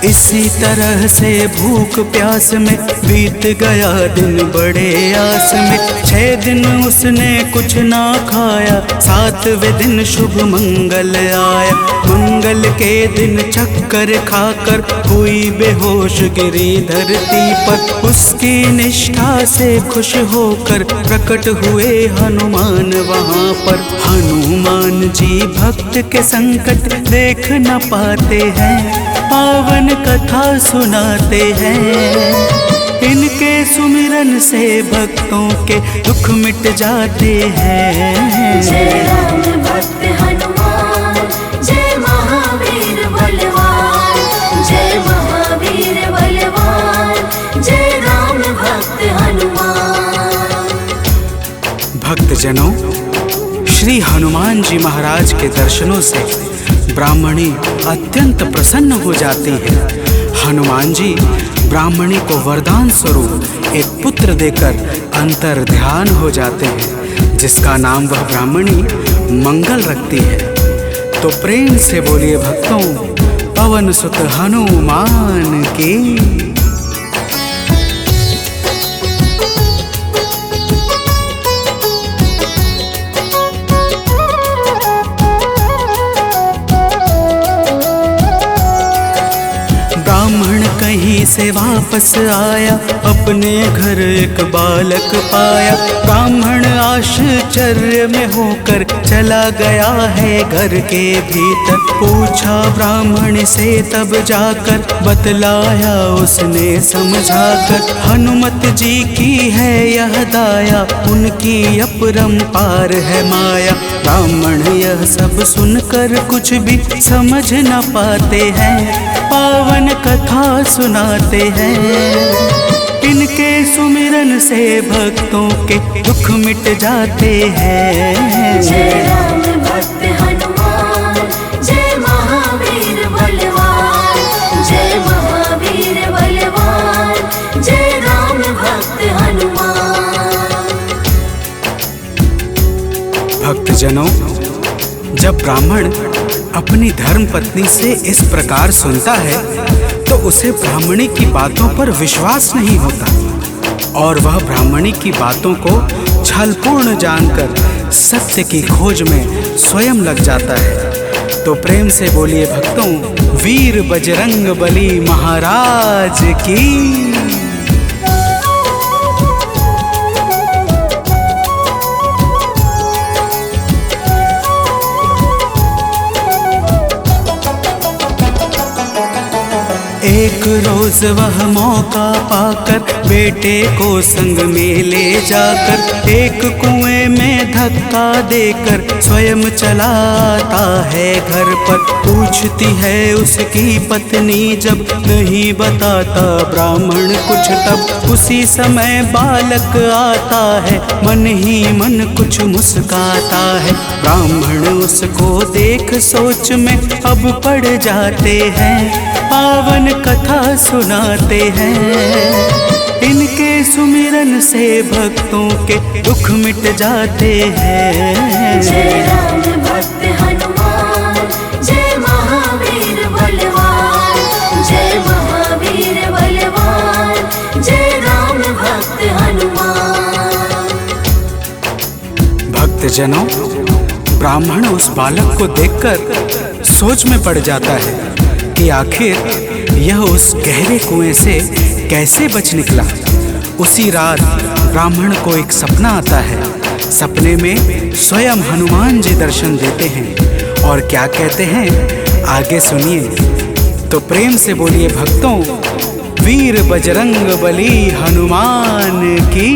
इसी तरह से भूख प्यास में बीत गया दिन बड़े आस में। 6 दिन उसने कुछ ना खाया, 7वें दिन शुभ मंगल आया। मंगल के दिन चक्कर खाकर हुई बेहोश गिरी धरती पर। उसकी निष्ठा से खुश होकर प्रकट हुए हनुमान वहाँ पर। हनुमान जी भक्त के संकट देख न पाते हैं, पावन कथा सुनाते हैं। इनके सुमिरन से भक्तों के दुख मिट जाते हैं। जय राम भक्त हनुमान, जय महावीर बलवान, जय महावीर बलवान, जय राम भक्त हनुमान। भक्तजनों, श्री हनुमान जी महाराज के दर्शनों से ब्राह्मणी अत्यंत प्रसन्न हो जाती है। हनुमान जी ब्राह्मणी को वरदान स्वरूप एक पुत्र देकर अंतर ध्यान हो जाते हैं, जिसका नाम वह ब्राह्मणी मंगल रखती है। तो प्रेम से बोलिए भक्तों, पवन सुत हनुमान की। ब्राह्मण कहीं से वापस आया, अपने घर एक बालक पाया। ब्राह्मण आश्चर्य में होकर चला गया है घर के भीतर। पूछा ब्राह्मण से तब जाकर, बतलाया उसने समझाकर। हनुमत जी की है यह दाया, उनकी अपरंपार है माया। ब्राह्मण यह सब सुनकर कुछ भी समझ न पाते हैं, पावन कथा सुनाते हैं। इनके सुमिरन से भक्तों के दुख मिट जाते हैं। जय राम भक्त हनुमान, जय महावीर बलवान, जय महावीर बलवान, जय राम भक्त हनुमान। भक्तजनों, जब ब्राह्मण अपनी धर्म पत्नी से इस प्रकार सुनता है तो उसे ब्राह्मणी की बातों पर विश्वास नहीं होता और वह ब्राह्मणी की बातों को छलपूर्ण जानकर सत्य की खोज में स्वयं लग जाता है। तो प्रेम से बोलिए भक्तों, वीर बजरंग बली महाराज की। एक रोज वह मौका पाकर बेटे को संग में ले जाकर एक कुएं में धक्का देकर स्वयं चलाता है घर पर। पूछती है उसकी पत्नी जब, नहीं बताता ब्राह्मण कुछ तब। उसी समय बालक आता है, मन ही मन कुछ मुस्काता है। ब्राह्मण उसको देख सोच में अब पड़ जाते हैं, पावन कथा सुनाते हैं। इनके सुमिरन से भक्तों के दुख मिट जाते हैं। जय राम भक्त हनुमान, जय महावीर बलवान, जय महावीर बलवान, जय राम भक्त हनुमान। भक्तजनों, ब्राह्मण उस बालक को देखकर सोच में पड़ जाता है कि आखिर यह उस गहरे कुएं से कैसे बच निकला। उसी रात ब्राह्मण को एक सपना आता है। सपने में स्वयं हनुमान जी दर्शन देते हैं और क्या कहते हैं आगे सुनिए। तो प्रेम से बोलिए भक्तों, वीर बजरंग बली हनुमान की।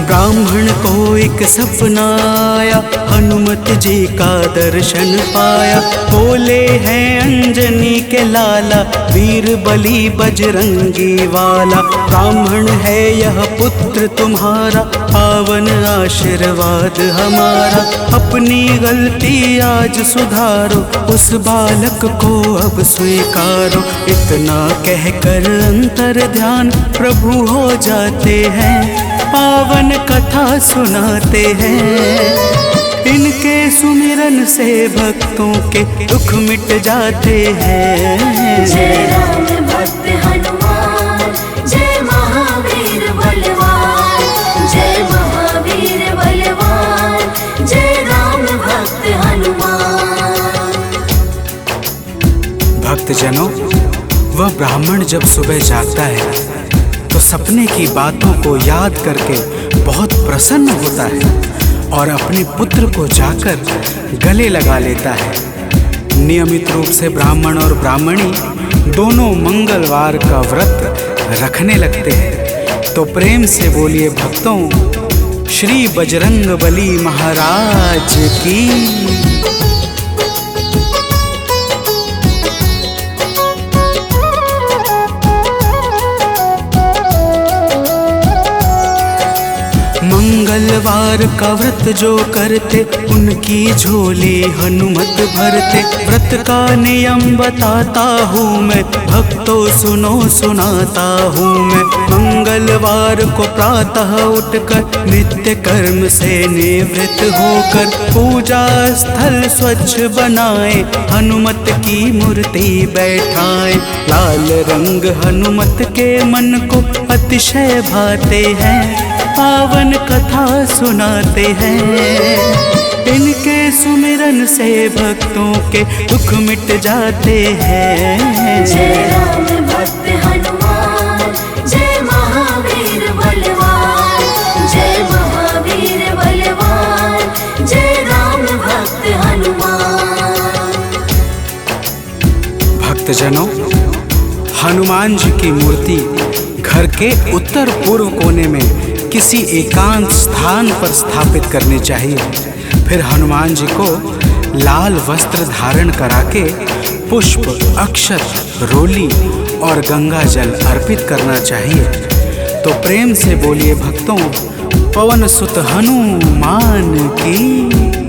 ब्राह्मण को एक एक सपना आया, हनुमत जी का दर्शन पाया। बोले हैं अंजनी के लाला, वीर बली बजरंगी वाला। ब्राह्मण है यह पुत्र तुम्हारा, पावन आशीर्वाद हमारा। अपनी गलती आज सुधारो, उस बालक को अब स्वीकारो। इतना कहकर अंतर ध्यान प्रभु हो जाते हैं, पावन कथा सुनाते हैं। इनके सुमिरन से भक्तों के दुख मिट जाते हैं। जय राम भक्त हनुमान, जय महावीर बलवान, जय महावीर बलवान, जय राम भक्त हनुमान। भक्तजनों, वह ब्राह्मण जब सुबह जागता है तो सपने की बातों को याद करके बहुत प्रसन्न होता है और अपने पुत्र को जाकर गले लगा लेता है। नियमित रूप से ब्राह्मण और ब्राह्मणी दोनों मंगलवार का व्रत रखने लगते हैं। तो प्रेम से बोलिए भक्तों, श्री बजरंग बली महाराज की। मंगलवार का व्रत जो करते, उनकी झोली हनुमत भरते। व्रत का नियम बताता हूँ मैं, भक्तों सुनो सुनाता हूँ मैं। मंगलवार को प्रातः उठकर नित्य कर्म से निवृत्त होकर पूजा स्थल स्वच्छ बनाए, हनुमत की मूर्ति बैठाए। लाल रंग हनुमत के मन को अतिशय भाते हैं, पावन कथा सुनाते हैं। इनके सुमिरन से भक्तों के दुख मिट जाते हैं। जय राम भक्त हनुमान, जय महावीर बलवान, जय महावीर बलवान, जय राम भक्त हनुमान। भक्तजनों, हनुमान जी की मूर्ति घर के उत्तर पूर्व कोने में किसी एकांत स्थान पर स्थापित करनी चाहिए। फिर हनुमान जी को लाल वस्त्र धारण करा के पुष्प, अक्षत, रोली और गंगा जल अर्पित करना चाहिए। तो प्रेम से बोलिए भक्तों, पवन सुत हनुमान की।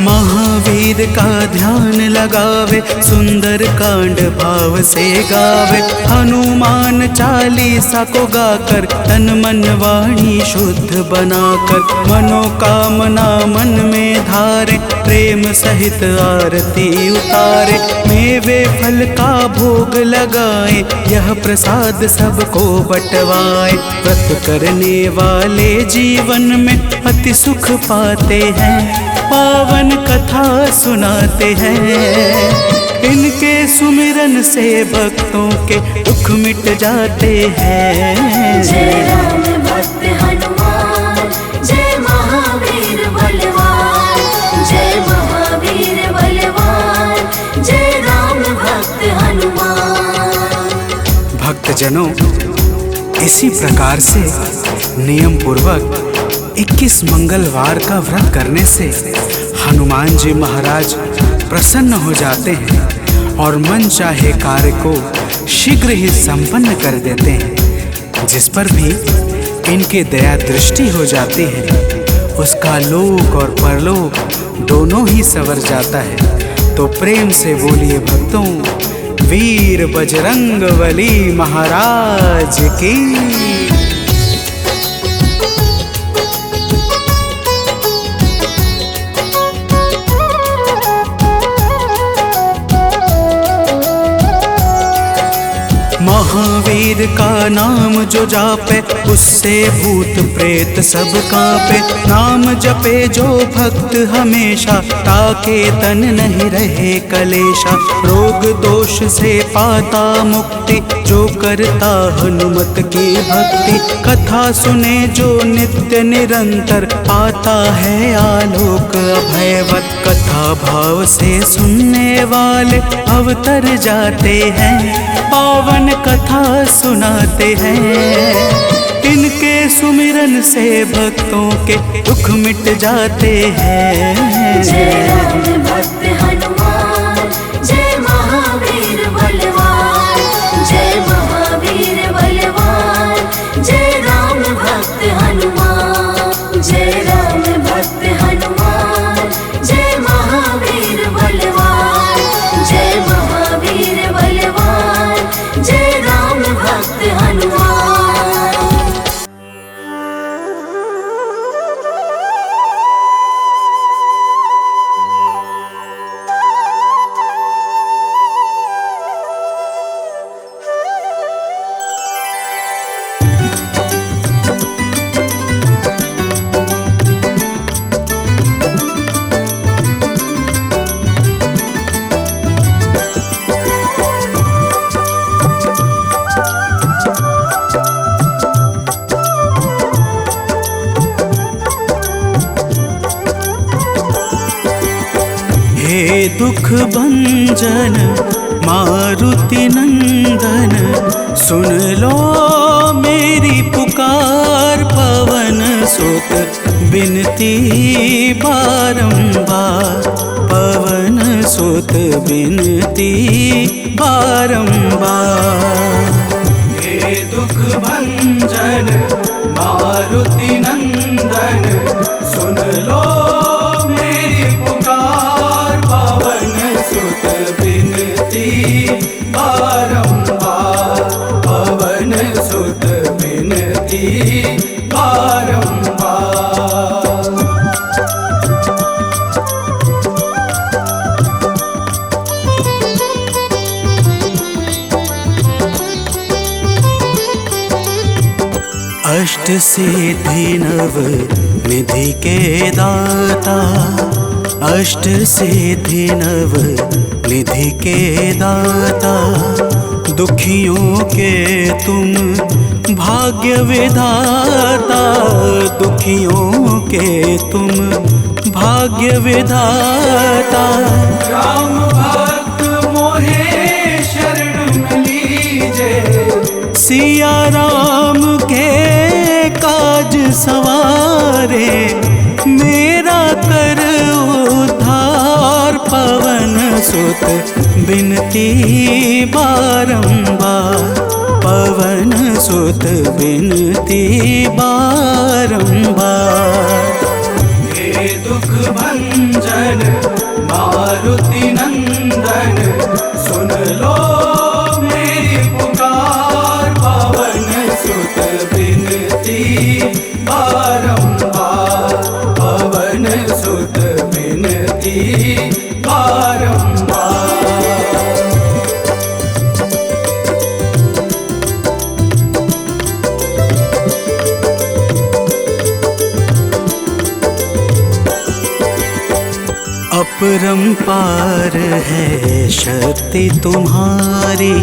महावीर का ध्यान लगावे, सुंदर कांड भाव से गावे। हनुमान चालीसा को गाकर तन मन वाणी शुद्ध बनाकर, मनोकामना मन में धारे, प्रेम सहित आरती उतारे। मेवे फल का भोग लगाए, यह प्रसाद सबको बंटवाए। व्रत करने वाले जीवन में अति सुख पाते हैं, पावन कथा सुनाते हैं। इनके सुमिरन से भक्तों के दुख मिट जाते हैं। जय राम भक्त हनुमान, जय महावीर बलवान, जय महावीर बलवान, जय राम भक्त हनुमान। भक्तजनों, इसी प्रकार से नियम पूर्वक 21 मंगलवार का व्रत करने से हनुमान जी महाराज प्रसन्न हो जाते हैं और मन चाहे कार्य को शीघ्र ही संपन्न कर देते हैं। जिस पर भी इनके दया दृष्टि हो जाती है, उसका लोक और परलोक दोनों ही संवर जाता है। तो प्रेम से बोलिए भक्तों, वीर बजरंग बली महाराज की। महावीर महावीर का नाम जो जापे उससे भूत प्रेत सब कांपे। नाम जपे जो भक्त हमेशा ताके तन नहीं रहे कलेशा। रोग दोष से पाता मुक्ति जो करता हनुमत की भक्ति। कथा सुने जो नित्य निरंतर पाता है आलोक अभयवत। कथा भाव से सुनने वाले अवतर जाते हैं पावन कथा सुनाते हैं। इनके सुमिरन से भक्तों के दुख मिट जाते हैं। जय राम भक्त हनुमान, जय महावीर बलवान, जय महावीर बलवान, जय राम भक्त हनुमान। जय राम भक्त हनुमान, जय महावीर बलवान, जय महावीर बलवान, जय राम भक्त हनुमान। हे दुख भंजन मारुति नंदन, सुन लो मेरी पुकार। पवन सुत बिनती बारंबार, पवन सुत बिनती बारंबार। हे दुख भंजन मारुति नंदन, सुन लो मेरी पुकार। पवन सुत बिनती बारंबार, पवन सुत बिनती बारंबार। अष्ट सिद्धि नव निधि के दाता, अष्ट सिद्धि नव निधि के दाता। दुखियों के तुम भाग्य विधाता, दुखियों के तुम भाग्य विधाता। राम भक्त मोहे शरण लीजे, सिया राम के काज सवारे। मेरा कर उद्धार, पवन सुत बिनती बारंबार, पवन सुत बिनती बारंबार। हे दुख भंजन मारुति नंदन, सुन लो मेरी पुकार। पवन सुत बिनती बारंबार, पवन सुत बिनती बारंबार। अपरंपार है शक्ति तुम्हारी,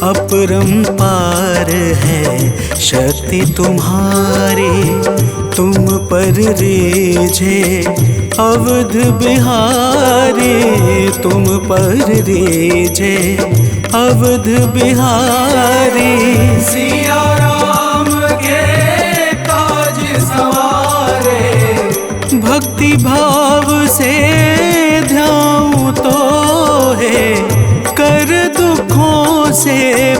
अपरंपार है शक्ति तुम्हारी। तुम पर रीझे अवध बिहारी, तुम पर रीझे अवध बिहारी। सिया राम के काज सवारे, भक्ति भाव से ध्याऊं तो है कर दुखों से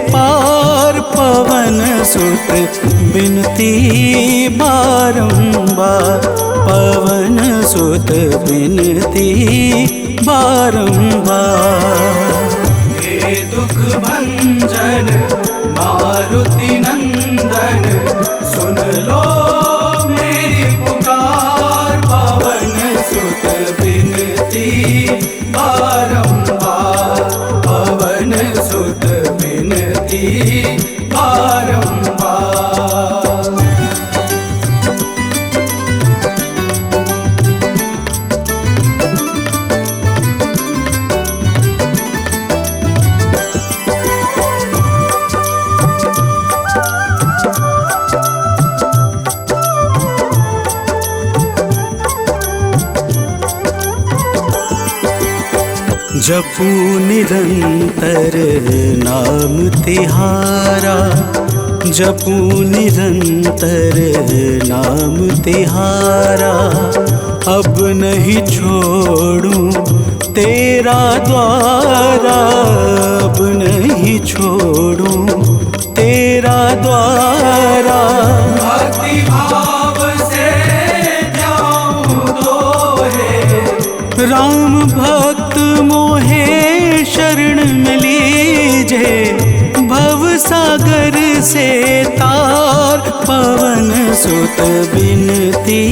पार। पवन सुत बिनती बारंबार, पवन सुत बिनती बारंबार। हे दुख भंजन मारुति नंदन, सुन लो मेरी पुकार। पवन सुत बिनती बारंबार, पवन सुत बिनती बारंबार। जपू निरंतर नाम तिहारा, जपू निरंतर नाम तिहारा। अब नहीं छोड़ूं तेरा द्वारा, अब नहीं छोड़ूं तेरा द्वारा। भक्ति भाव से जाऊं दोहे, राम भक्त मोहे शरण में लीजे। भव सागर से तार पवन सुत बिनती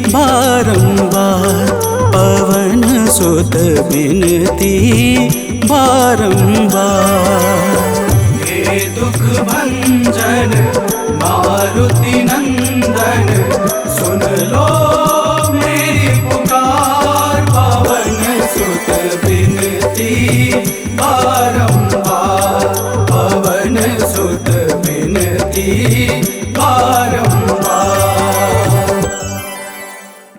बारंबार, पवन सुत बिनती बारंबार। हे दुख भंजन मारुति नंदन, सुन लो मेरी पुकार। पवन सुत बिनती बारंबार, पवन सुत बिनती